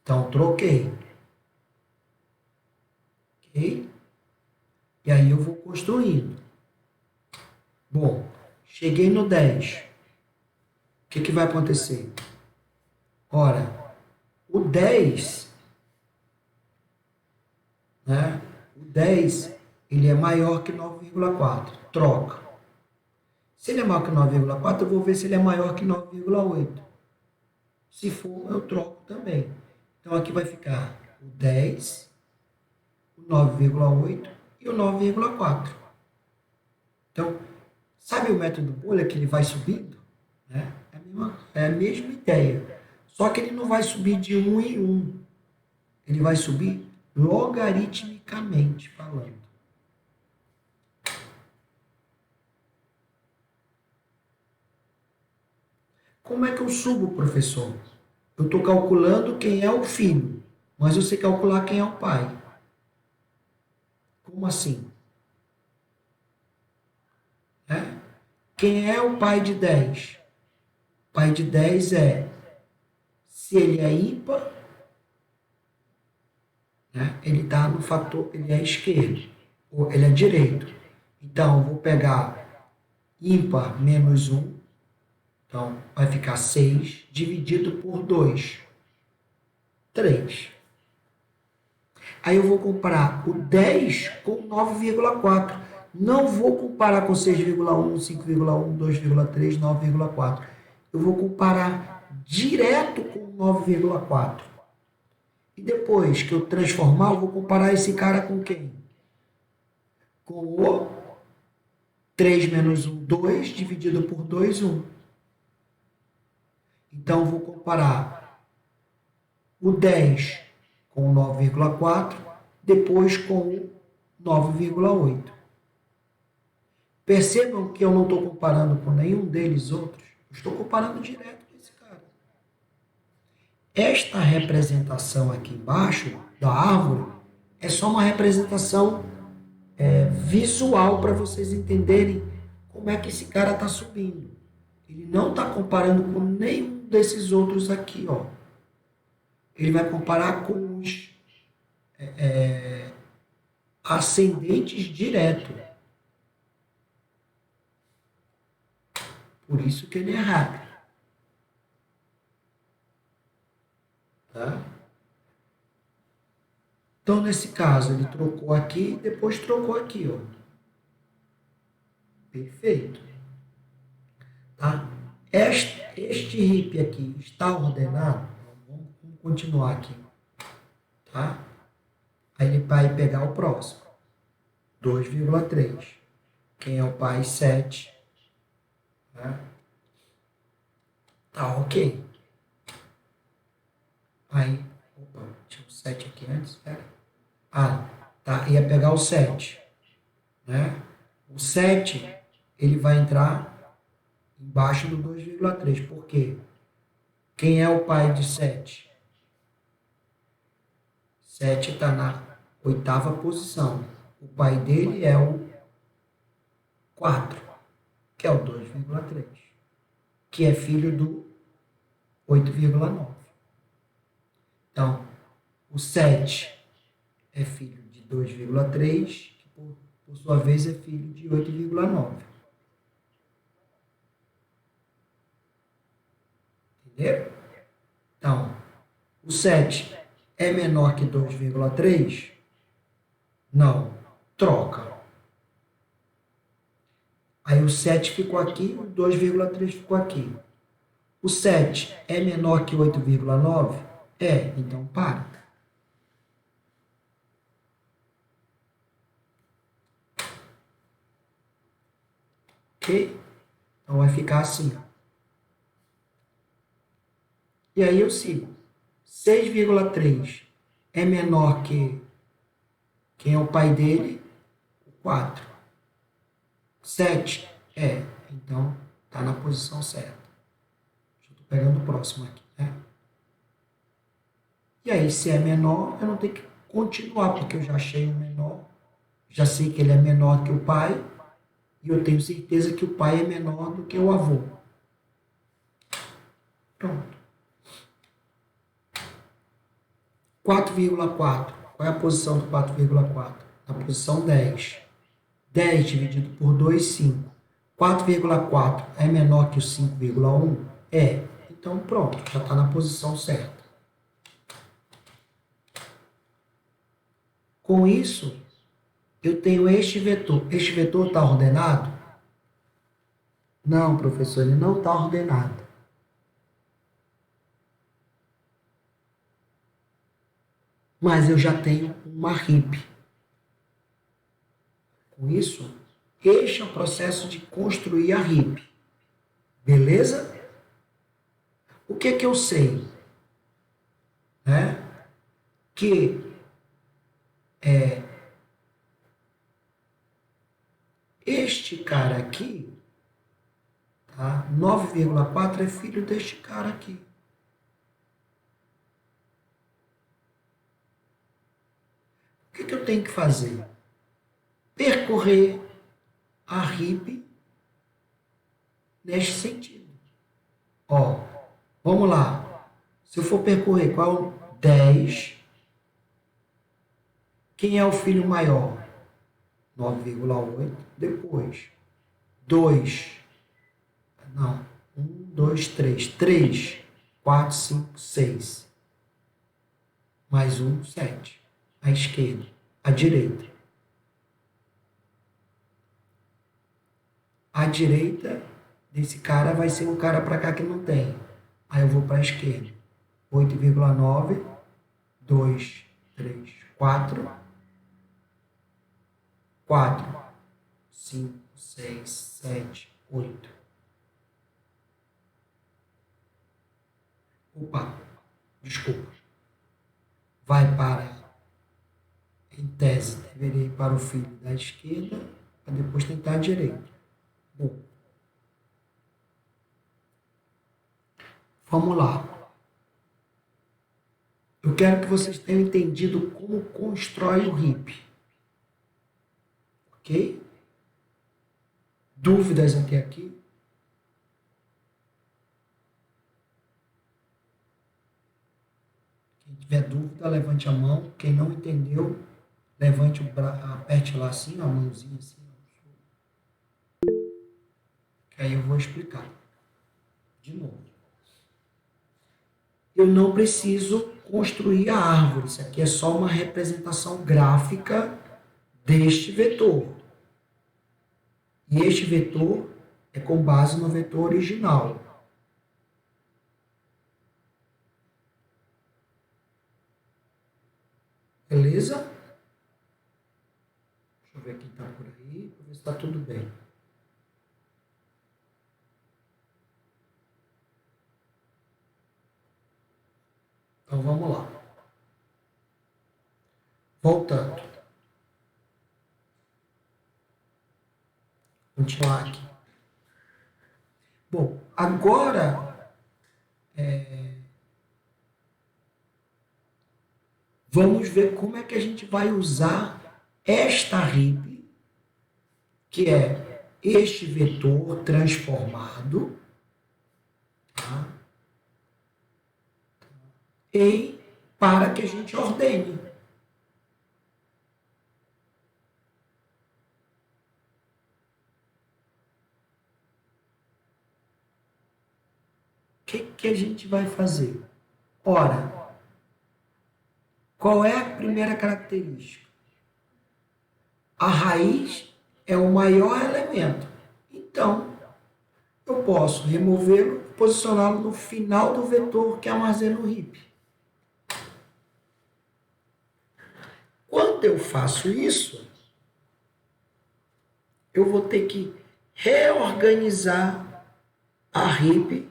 Então, troquei. Ok? E aí eu vou construindo. Bom, cheguei no 10. O que vai acontecer? Ora, o 10, né? O 10, ele é maior que 9,4. Troca. Se ele é maior que 9,4, eu vou ver se ele é maior que 9,8. Se for, eu troco também. Então, aqui vai ficar o 10, o 9,8 e o 9,4. Então, sabe o método bolha que ele vai subindo? Né? É a mesma ideia. Só que ele não vai subir de 1 em 1. Ele vai subir logaritmicamente falando. Como é que eu subo, professor? Eu estou calculando quem é o filho, mas eu sei calcular quem é o pai. Como assim? Quem é o pai de 10? O pai de 10 é, se ele é ímpar, né, ele está no fator, ele é esquerdo, ou ele é direito. Então, eu vou pegar ímpar menos 1, então vai ficar 6, dividido por 2, 3. Aí eu vou comparar o 10 com 9,4. Não vou comparar com 6,1, 5,1, 2,3, 9,4. Eu vou comparar direto com 9,4. E depois que eu transformar, eu vou comparar esse cara com quem? Com o 3 menos 1, 2, dividido por 2, 1. Então, eu vou comparar o 10 com o 9,4, depois com o 9,8. Percebam que eu não estou comparando com nenhum deles outros. Eu estou comparando direto com esse cara. Esta representação aqui embaixo da árvore é só uma representação visual para vocês entenderem como é que esse cara está subindo. Ele não está comparando com nenhum desses outros aqui, ó. Ele vai comparar com os ascendentes direto. Por isso que ele é rápido. Tá? Então, nesse caso, ele trocou aqui e depois trocou aqui, ó. Perfeito. Tá? Este RIP aqui está ordenado. Vamos continuar aqui. Tá? Aí ele vai pegar o próximo. 2,3. Quem é o pai? 7. Tá? Tá ok. Aí, opa, tinha um 7 aqui antes. Pera. Ah, tá. Ia pegar o 7. Né? O 7, ele vai entrar embaixo do 2,3. Por quê? Quem é o pai de 7? 7 está na 8ª posição. O pai dele é o 4, que é o 2,3, que é filho do 8,9. Então, o 7 é filho de 2,3, que por sua vez é filho de 8,9. Entenderam? Então, o 7 é menor que 2,3? Não. Troca. Aí o 7 ficou aqui, o 2,3 ficou aqui. O 7 é menor que 8,9? É, então para. Ok? Então vai ficar assim. E aí eu sigo. 6,3 é menor que quem é o pai dele? O 4. 7 é. Então está na posição certa. Estou pegando o próximo aqui, né? E aí, se é menor, eu não tenho que continuar, porque eu já achei o menor, já sei que ele é menor que o pai, e eu tenho certeza que o pai é menor do que o avô. Pronto. 4,4. Qual é a posição do 4,4? Na posição 10. 10 dividido por 2, 5. 4,4 é menor que o 5,1? É. Então, pronto, já está na posição certa. Com isso, eu tenho este vetor. Este vetor está ordenado? Não, professor, ele não está ordenado. Mas eu já tenho uma RIP. Com isso, este é o processo de construir a RIP. Beleza? O que é que eu sei? Né? Que este cara aqui, tá? 9,4 é filho deste cara aqui. O que eu tenho que fazer? Percorrer a RIP neste sentido. Ó, vamos lá. Se eu for percorrer qual? 10. Quem é o filho maior? 9,8. Depois, 2. Não. 1, 2, 3. 3, 4, 5, 6. Mais 1, 7. À esquerda. À direita. À direita desse cara vai ser um cara para cá que não tem. Aí eu vou para a esquerda. 8,9, 2, 3, 4. 4, 5, 6, 7, 8. Opa, desculpa. Vai para, em tese, deveria ir para o filho da esquerda, para depois tentar a direita. Bom, vamos lá. Eu quero que vocês tenham entendido como constrói o RIP. Ok? Dúvidas até aqui? Quem tiver dúvida, levante a mão. Quem não entendeu, levante o braço, aperte lá assim, a mãozinha assim. Que aí eu vou explicar. De novo. Eu não preciso construir a árvore. Isso aqui é só uma representação gráfica deste vetor. E este vetor é com base no vetor original. Beleza? Deixa eu ver quem está por aí, para ver se está tudo bem. Então vamos lá. Voltando. Continuar aqui. Bom, agora vamos ver como é que a gente vai usar esta RIP, que é este vetor transformado, tá? Para que a gente ordene. O que a gente vai fazer? Ora, qual é a primeira característica? A raiz é o maior elemento. Então, eu posso removê-lo e posicioná-lo no final do vetor que armazena o heap. Quando eu faço isso, eu vou ter que reorganizar a heap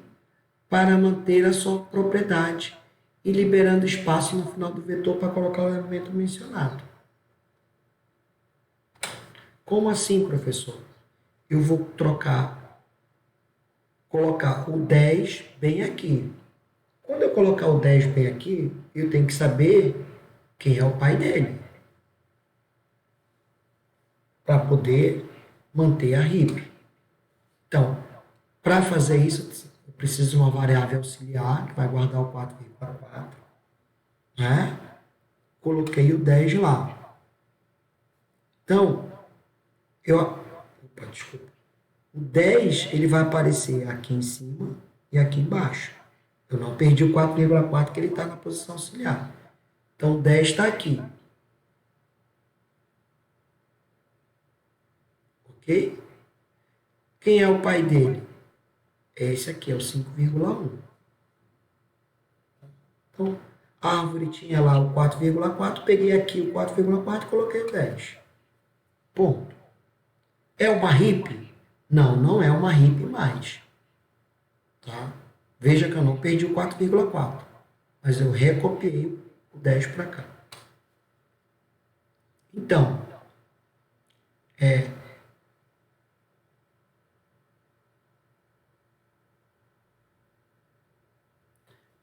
para manter a sua propriedade e liberando espaço no final do vetor para colocar o elemento mencionado. Como assim, professor? Eu vou colocar o 10 bem aqui. Quando eu colocar o 10 bem aqui, eu tenho que saber quem é o pai dele, para poder manter a heap. Então, para fazer isso, eu preciso de uma variável auxiliar, que vai guardar o 4,4, né? Coloquei o 10 lá. Então, desculpa. O 10 ele vai aparecer aqui em cima e aqui embaixo. Eu não perdi o 4,4 que ele está na posição auxiliar. Então, o 10 está aqui. Ok? Quem é o pai dele? Esse aqui é o 5,1. Então, a árvore tinha lá o 4,4, peguei aqui o 4,4 e coloquei o 10. Ponto. É uma heap? Não, não é uma heap mais. Tá? Veja que eu não perdi o 4,4, mas eu recopiei o 10 para cá. Então,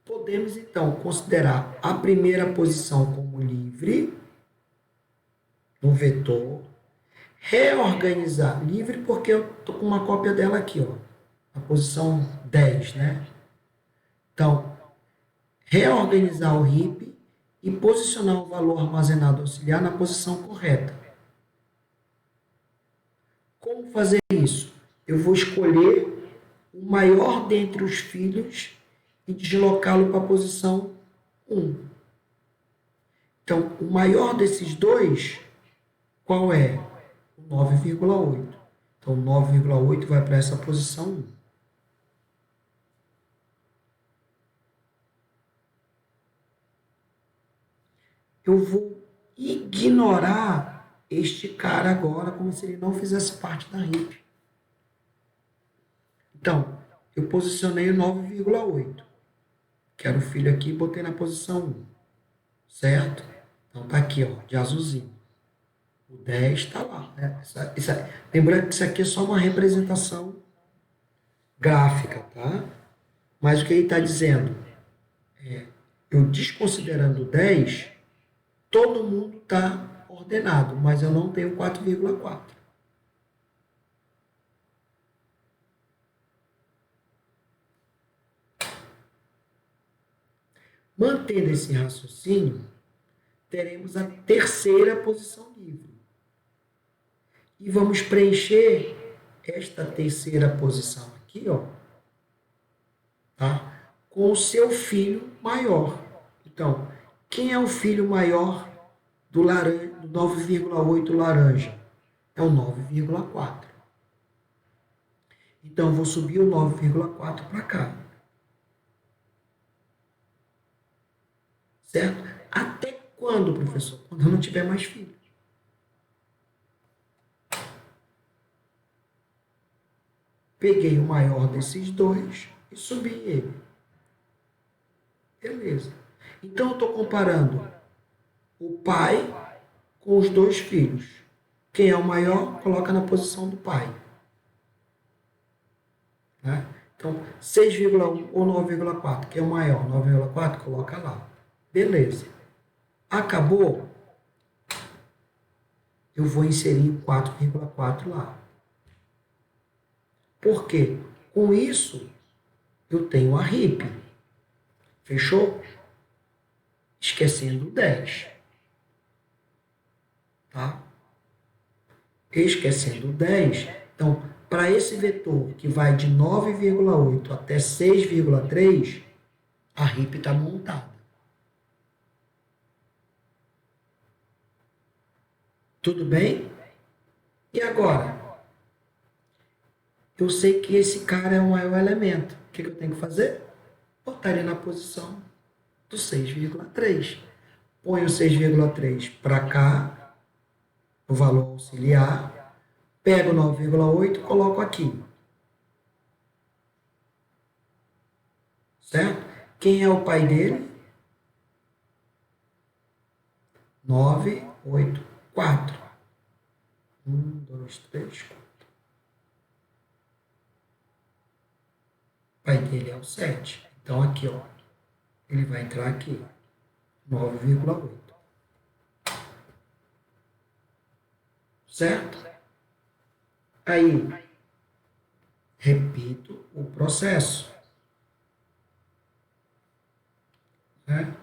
podemos então considerar a primeira posição como livre no vetor, reorganizar livre porque eu estou com uma cópia dela aqui, ó, a posição 10, né? Então, reorganizar o heap e posicionar o valor armazenado auxiliar na posição correta. Como fazer isso? Eu vou escolher o maior dentre os filhos e deslocá-lo para a posição 1. Então, o maior desses dois, qual é? O 9,8. Então, 9,8 vai para essa posição 1. Eu vou ignorar este cara agora como se ele não fizesse parte da heap. Então, eu posicionei o 9,8, que era o filho aqui, e botei na posição 1, certo? Então, tá aqui, ó, de azulzinho. O 10 está lá. Né? Lembrando que isso aqui é só uma representação gráfica, tá? Mas o que ele está dizendo é, eu desconsiderando o 10, todo mundo está ordenado, mas eu não tenho 4,4. Mantendo esse raciocínio, teremos a terceira posição livre. E vamos preencher esta terceira posição aqui, ó, tá? Com o seu filho maior. Então, quem é o filho maior do 9,8 laranja? É o 9,4. Então, eu vou subir o 9,4 para cá. Certo? Até quando, professor? Quando eu não tiver mais filhos. Peguei o maior desses dois e subi ele. Beleza. Então, eu estou comparando o pai com os dois filhos. Quem é o maior, coloca na posição do pai. Né? Então, 6,1 ou 9,4, que é o maior, 9,4, coloca lá. Beleza. Acabou? Eu vou inserir 4,4 lá. Por quê? Com isso, eu tenho a heap. Fechou? Esquecendo o 10. Tá? Esquecendo o 10. Então, para esse vetor que vai de 9,8 até 6,3, a heap está montada. Tudo bem? E agora? eu sei que esse cara é o maior elemento. O que eu tenho que fazer? Botar ele na posição do 6,3. Põe o 6,3 para cá, o valor auxiliar, pego o 9,8 e coloco aqui. Certo? Quem é o pai dele? 9, 8, 4. 1, 2, 3, 4. O pai dele é o 7. Então, aqui, ó, ele vai entrar aqui, 9,8. Certo? Aí, repito o processo. Né?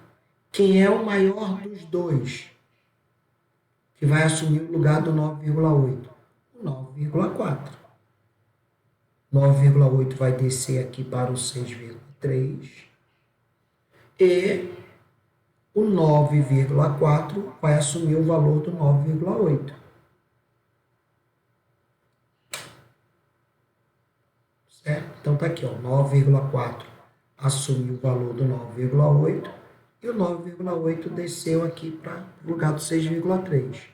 Quem é o maior dos dois que vai assumir o lugar do 9,8? O 9,4. 9,8 vai descer aqui para o 6,3 e o 9,4 vai assumir o valor do 9,8. Certo? Então tá aqui, ó, 9,4 assumiu o valor do 9,8 e o 9,8 desceu aqui para o lugar do 6,3.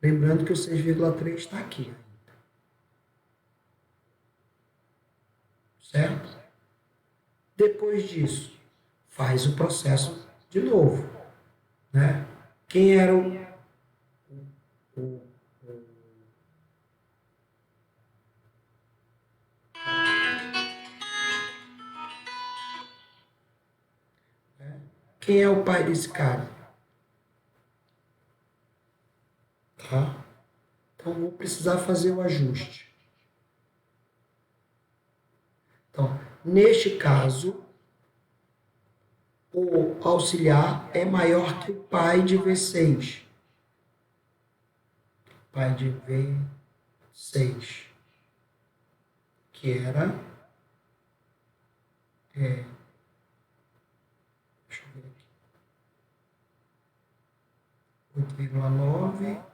Lembrando que o 6,3 está aqui. Certo? Depois disso, faz o processo de novo. Né? Quem era quem é o pai desse cara? Tá? Então, vou precisar fazer o ajuste. Então, neste caso, o auxiliar é maior que o pai de V6. Pai de V6. Que era... deixa eu ver aqui. 8,9.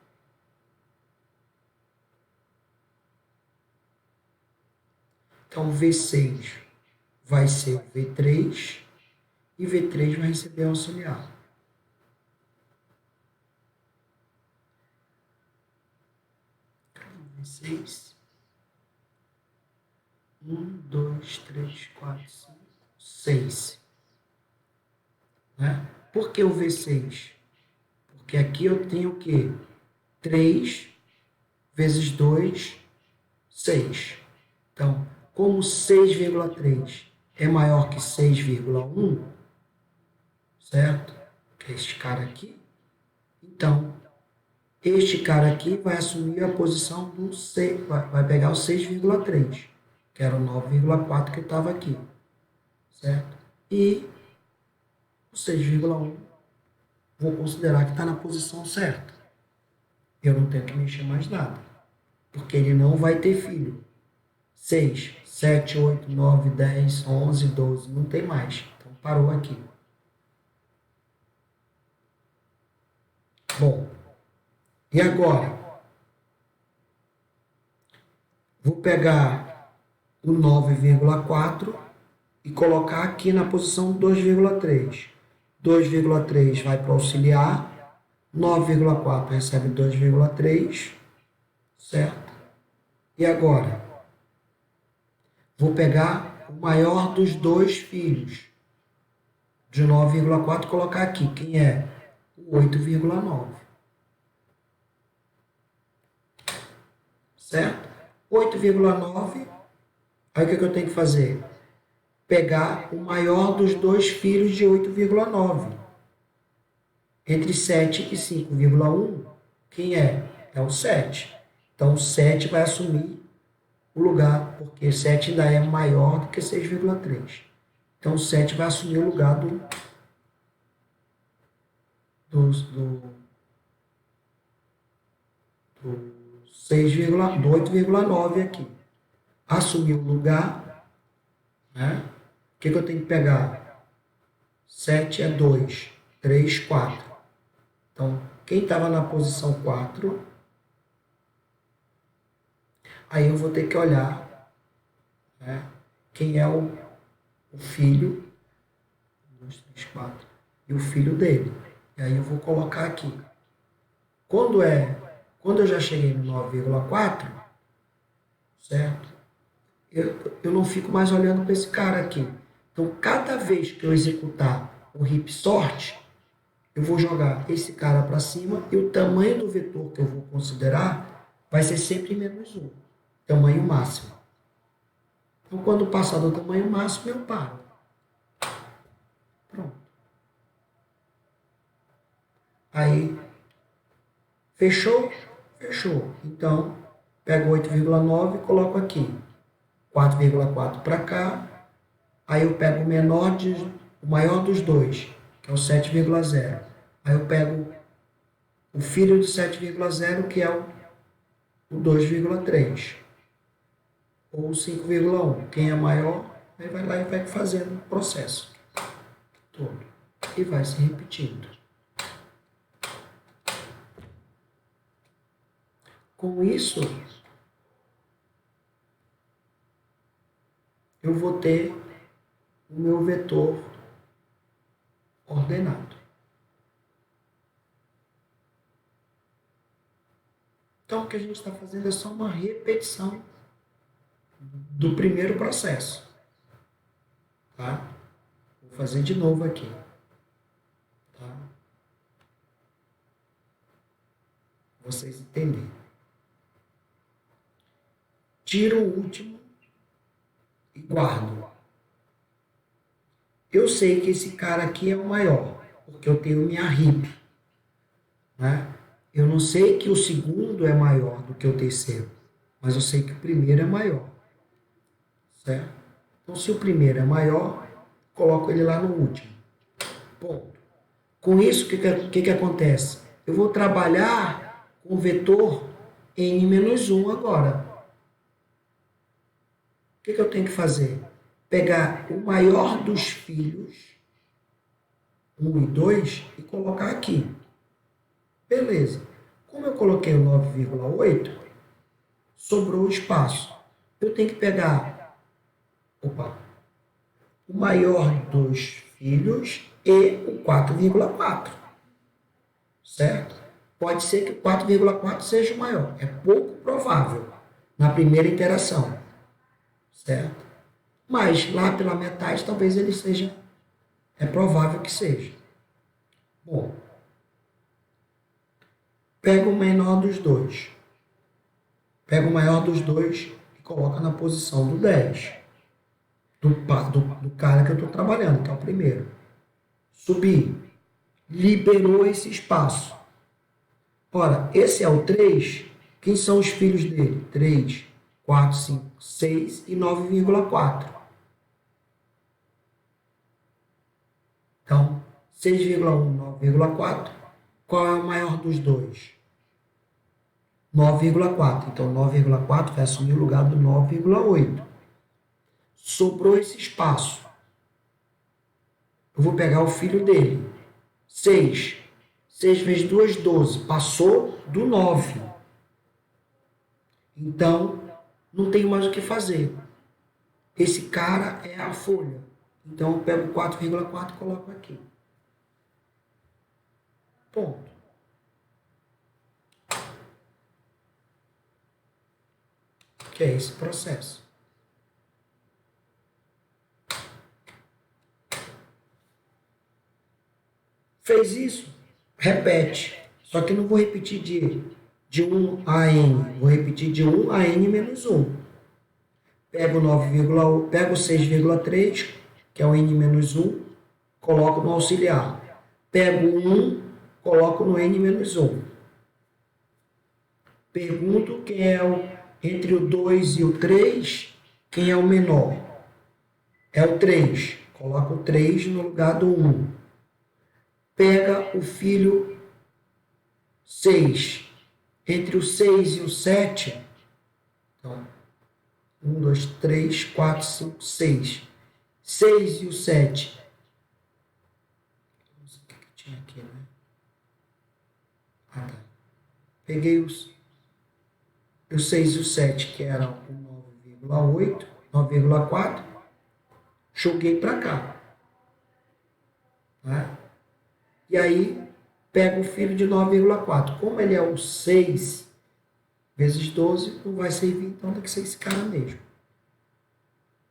Então, V6 vai ser o V3 e V3 vai receber auxiliar. V6. 1, 2, 3, 4, 5, 6. Né? Por que o V6? Porque aqui eu tenho o quê? 3 vezes 2, 6. Então, como 6,3 é maior que 6,1, certo? Que é este cara aqui. Então, este cara aqui vai assumir a posição do 6, vai pegar o 6,3, que era o 9,4 que estava aqui, certo? E o 6,1 vou considerar que está na posição certa. Eu não tenho que mexer mais nada, porque ele não vai ter filho. 6, 7, 8, 9, 10, 11, 12, não tem mais. Então, parou aqui. Bom, e agora? Vou pegar o 9,4 e colocar aqui na posição 2,3. 2,3 vai para o auxiliar, 9,4 recebe 2,3, certo? E agora? Vou pegar o maior dos dois filhos de 9,4 e colocar aqui. Quem é? O 8,9. Certo? 8,9. Aí o que eu tenho que fazer? Pegar o maior dos dois filhos de 8,9. Entre 7 e 5,1, quem é? É o 7. Então, o 7 vai assumir o lugar, porque 7 ainda é maior do que 6,3. Então, o 7 vai assumir o lugar do 8,9 aqui. Assumiu o lugar, né? O que eu tenho que pegar? 7 é 2, 3, 4. Então, quem estava na posição 4, aí eu vou ter que olhar né? Quem é o filho, 1, 2, 3, 4, e o filho dele. E aí eu vou colocar aqui. Quando eu já cheguei no 9,4, certo? Eu não fico mais olhando para esse cara aqui. Então, cada vez que eu executar o heap sort, eu vou jogar esse cara para cima e o tamanho do vetor que eu vou considerar vai ser sempre -1, tamanho máximo. Então, quando passar do tamanho máximo, eu paro. Pronto. Aí, fechou? Fechou. Então, pego 8,9 e coloco aqui. 4,4 para cá. Aí eu pego o maior dos dois, que é o 7,0. Aí eu pego o filho de 7,0, que é o 2,3. Ou o 5,1. Quem é maior, aí vai lá e vai fazendo o processo todo. E vai se repetindo. Com isso, eu vou ter o meu vetor ordenado. Então, o que a gente está fazendo é só uma repetição do primeiro processo. Tá? Vou fazer de novo aqui. Tá? Vocês entenderem. Tiro o último e guardo. Eu sei que esse cara aqui é o maior, porque eu tenho minha heap, né? Eu não sei que o segundo é maior do que o terceiro, mas eu sei que o primeiro é maior, certo? Então, se o primeiro é maior, coloco ele lá no último. Ponto. Com isso, o que acontece? Eu vou trabalhar com o vetor n-1 agora. O que eu tenho que fazer? Pegar o maior dos filhos, 1 e 2, e colocar aqui. Beleza. Como eu coloquei o 9,8, sobrou espaço. Eu tenho que pegar o maior dos filhos e o 4,4. Certo? Pode ser que o 4,4 seja o maior. É pouco provável na primeira interação. Certo? Mas lá pela metade talvez ele seja. É provável que seja. Bom. Pega o menor dos dois. Pega o maior dos dois e coloca na posição do 10. Do cara que eu estou trabalhando, que é o primeiro. Subir. Liberou esse espaço. Ora, esse é o 3. Quem são os filhos dele? 3, 4, 5, 6 e 9,4. Então, 6,1, 9,4. Qual é o maior dos dois? 9,4. Então, 9,4 vai assumir o lugar do 9,8. Sobrou esse espaço. Eu vou pegar o filho dele. 6. 6 vezes 2, 12. Passou do 9. Então, não tenho mais o que fazer. Esse cara é a folha. Então, eu pego 4,4 e coloco aqui. Ponto. Que é esse processo. Fez isso? Repete. Só que não vou repetir de 1 a n. Vou repetir de 1 a n menos 1. Pego 9,1, pego 6,3, que é o n menos 1, coloco no auxiliar. Pego 1, coloco no n menos 1. Pergunto quem é entre o 2 e o 3, quem é o menor? É o 3. Coloco o 3 no lugar do 1. Pega o filho 6. Entre o 6 e o 7, então, 1, 2, 3, 4, 5, 6. 6 e o 7. Não sei o que tinha aqui, né? Ah, tá. Peguei o 6 e o 7, que era o 9,8. 9,4, joguei para cá. Tá? E aí, pego o filho de 9,4. Como ele é o 6 vezes 12, não vai servir, então tem que ser esse cara mesmo.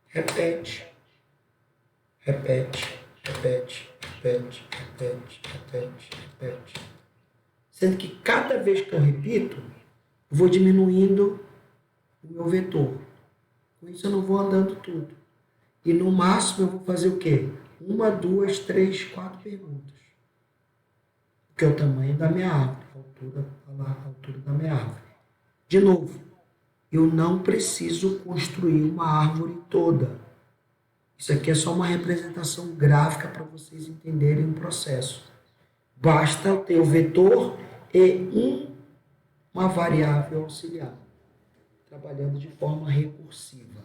Repete, repete, repete, repete, repete, repete, repete. Sendo que cada vez que eu repito, eu vou diminuindo o meu vetor. Com isso eu não vou andando tudo. E no máximo eu vou fazer o quê? 1, 2, 3, 4 perguntas. Que é o tamanho da minha árvore, a altura da minha árvore. De novo, eu não preciso construir uma árvore toda. Isso aqui é só uma representação gráfica para vocês entenderem o processo. Basta ter o vetor e uma variável auxiliar, trabalhando de forma recursiva.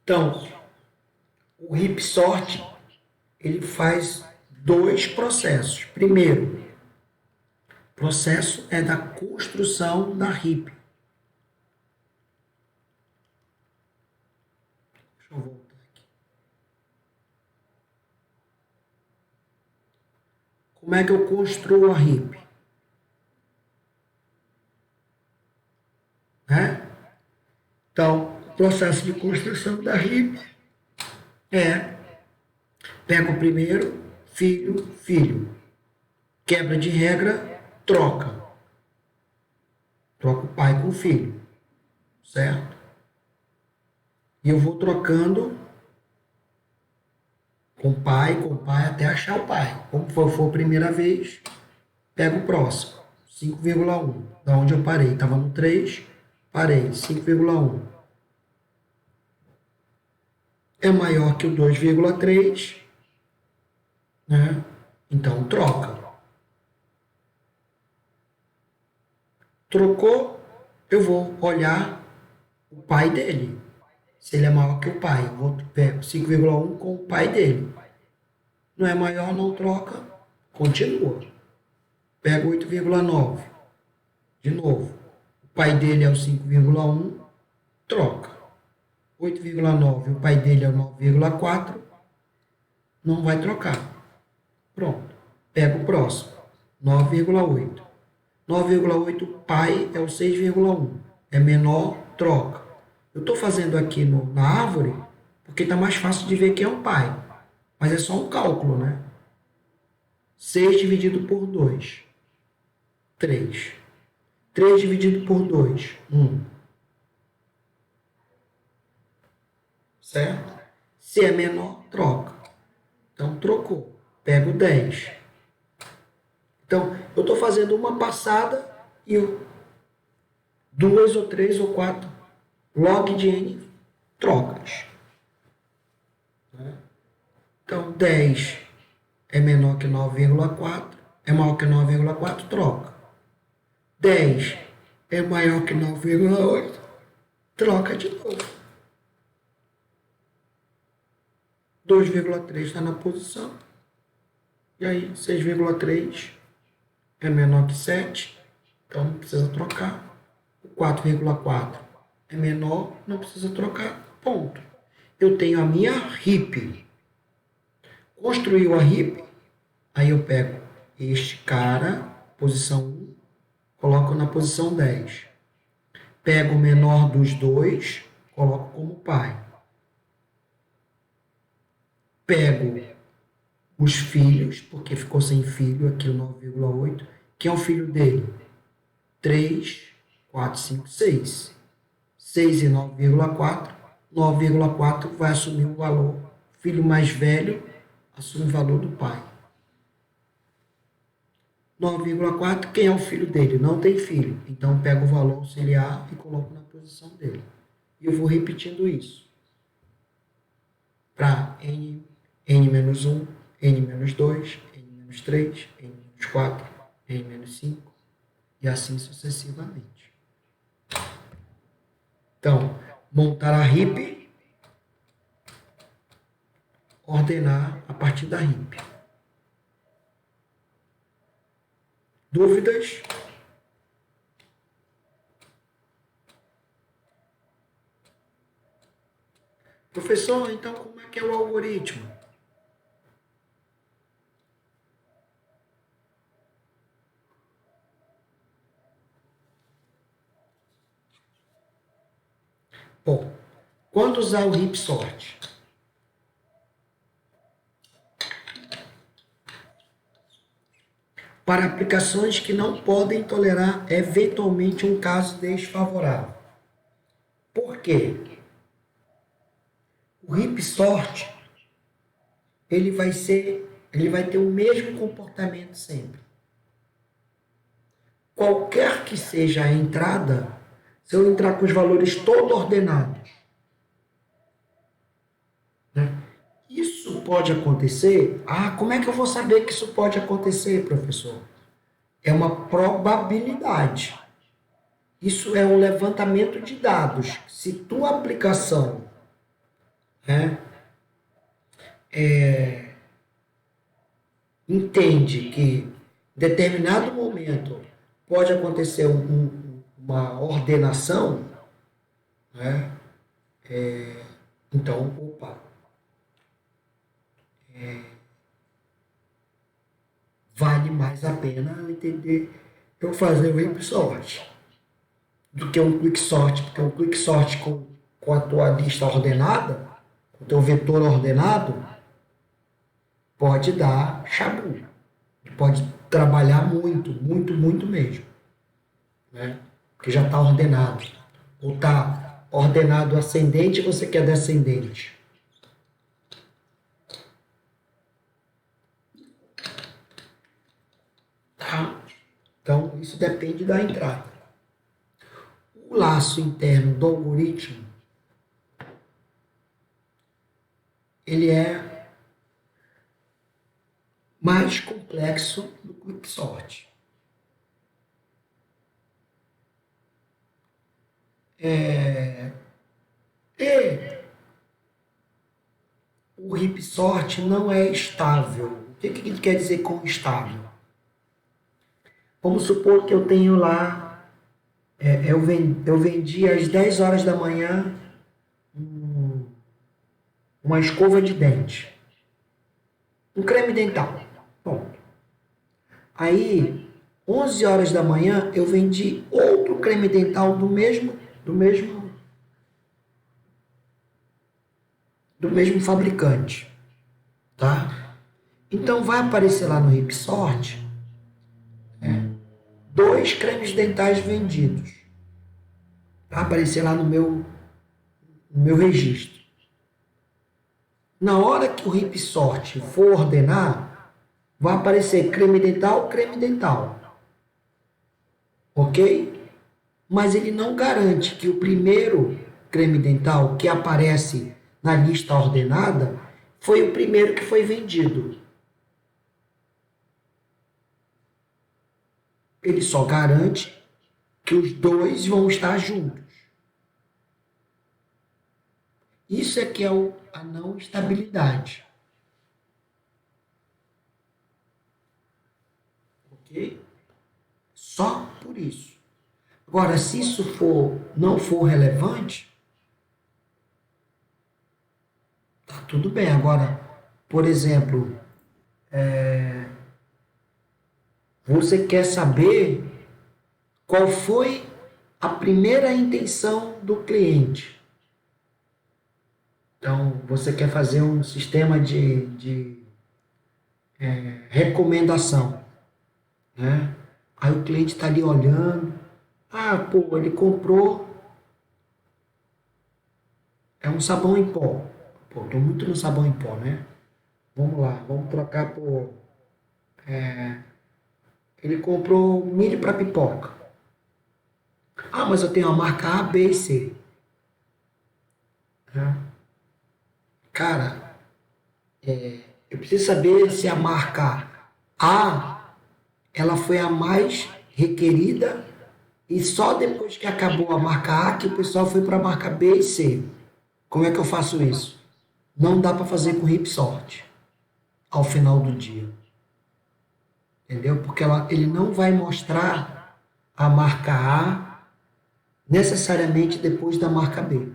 Então, o heap sort, ele faz 2 processos. Primeiro, o processo é da construção da heap. Deixa eu voltar aqui. Como é que eu construo a heap? Né? Então, o processo de construção da heap é: pega o primeiro, filho, filho. Quebra de regra, troca. Troca o pai com o filho. Certo? E eu vou trocando com pai, até achar o pai. Como for a primeira vez, pego o próximo. 5,1. Da onde eu parei? Estava no 3, parei. 5,1. É maior que o 2,3, né? Então troca. Trocou, eu vou olhar o pai dele. Se ele é maior que o pai, eu vou pegar 5,1 com o pai dele. Não é maior, não troca, continua. Pega 8,9. De novo, o pai dele é o 5,1, troca. 8,9, o pai dele é o 9,4, não vai trocar. Pronto. Pega o próximo. 9,8. 9,8, o pai é o 6,1. É menor, troca. Eu estou fazendo aqui na árvore porque está mais fácil de ver quem é o pai. Mas é só um cálculo, né? 6 dividido por 2. 3. 3 dividido por 2. 1. Certo? Se é menor, troca. Então, trocou. Pego 10. Então, eu estou fazendo uma passada e 2 ou 3 ou 4 log de n trocas. Então, 10 é menor que 9,4, é maior que 9,4, troca. 10 é maior que 9,8, troca de novo. 2,3 está na posição. E aí, 6,3 é menor que 7, então não precisa trocar. O 4,4 é menor, não precisa trocar, ponto. Eu tenho a minha heap. Construiu a heap, aí eu pego este cara, posição 1, coloco na posição 10. Pego o menor dos dois, coloco como pai. Pego os filhos, porque ficou sem filho aqui o 9,8. Quem é o filho dele? 3, 4, 5, 6. 6 e 9,4. 9,4 vai assumir o valor. Filho mais velho assume o valor do pai. 9,4, quem é o filho dele? Não tem filho. Então, pego o valor auxiliar e coloco na posição dele. E eu vou repetindo isso. Para n-1, n-2, n-3, n-4, n-5 e assim sucessivamente. Então, montar a heap, ordenar a partir da heap. Dúvidas? Professor, então como é que é o algoritmo? Bom, quando usar o Ripsort? Para aplicações que não podem tolerar eventualmente um caso desfavorável. Por quê? O Ripsort, ele vai ter o mesmo comportamento sempre. Qualquer que seja a entrada, se eu entrar com os valores todos ordenados, né? Isso pode acontecer? Como é que eu vou saber que isso pode acontecer, professor? É uma probabilidade. Isso é um levantamento de dados. Se tua aplicação, né, entende que em determinado momento pode acontecer uma ordenação, né, então, vale mais a pena eu entender eu fazer o Ripsort do que um Quicksort, porque um Quicksort com a tua lista ordenada, com o teu vetor ordenado, pode dar chabu. Pode trabalhar muito, muito, muito mesmo. Né? Porque já está ordenado. Ou está ordenado ascendente e você quer descendente. Tá? Então, isso depende da entrada. O laço interno do algoritmo, ele é mais complexo do que o Quicksort. E o Ripsort não é estável. O que ele quer dizer com estável? Vamos supor que eu tenho lá, eu vendi às 10 horas da manhã uma escova de dente, um creme dental. Bom, aí 11 horas da manhã eu vendi outro creme dental do mesmo fabricante, tá? Então vai aparecer lá no Ripsort, 2 cremes dentais vendidos. Vai aparecer lá no meu registro. Na hora que o Ripsort for ordenar, vai aparecer creme dental, creme dental. Ok? Mas ele não garante que o primeiro creme dental que aparece na lista ordenada foi o primeiro que foi vendido. Ele só garante que os 2 vão estar juntos. Isso é que é a não estabilidade. Ok? Só por isso. Agora, se isso não for relevante, tá tudo bem. Agora, por exemplo, você quer saber qual foi a primeira intenção do cliente. Então, você quer fazer um sistema de recomendação, né? Aí o cliente está ali olhando, ele comprou um sabão em pó. Estou muito no sabão em pó, né? Vamos lá, vamos trocar por... ele comprou milho para pipoca. Mas eu tenho a marca A, B e C. Né? Cara, eu preciso saber se a marca A, ela foi a mais requerida e só depois que acabou a marca A que o pessoal foi para a marca B e C. Como é que eu faço isso? Não dá para fazer com Ripsort ao final do dia. entendeu? Porque ele não vai mostrar a marca A necessariamente depois da marca B,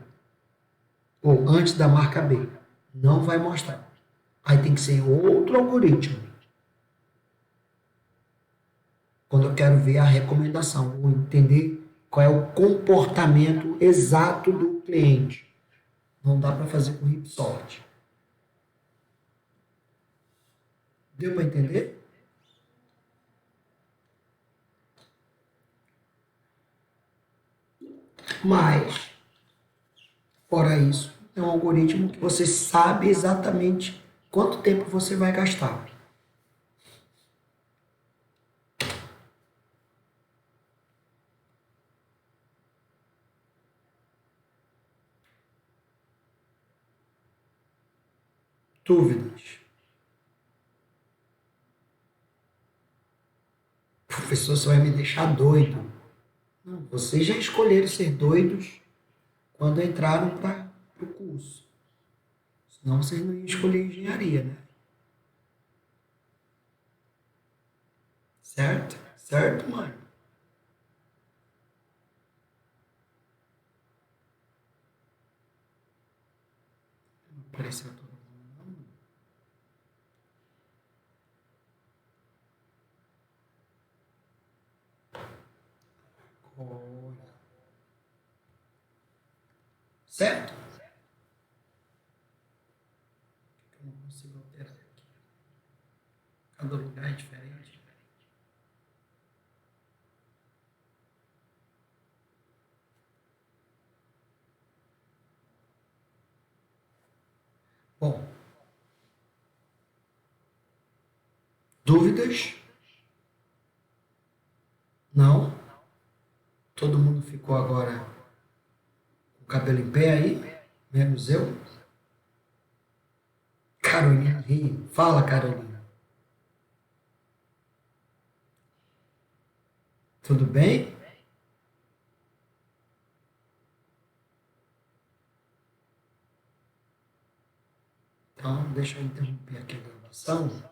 ou antes da marca B. Não vai mostrar. Aí tem que ser outro algoritmo. Quando eu quero ver a recomendação, ou entender qual é o comportamento exato do cliente. Não dá para fazer com Hipsort. Deu para entender? Mas, fora isso, é um algoritmo que você sabe exatamente quanto tempo você vai gastar. Dúvidas? Professor, você vai me deixar doido. Não, vocês já escolheram ser doidos quando entraram para o curso. Senão vocês não iam escolher engenharia, né? Certo? Certo, mano? Não apareceu todo mundo, não. Agora. Certo? Eu não consigo alterar aqui. Cada lugar é diferente. Bom, dúvidas? Não? Todo mundo ficou agora com o cabelo em pé aí? Menos eu? Carolina ri. Fala, Carolina. Tudo bem? Então, deixa eu interromper aqui a gravação.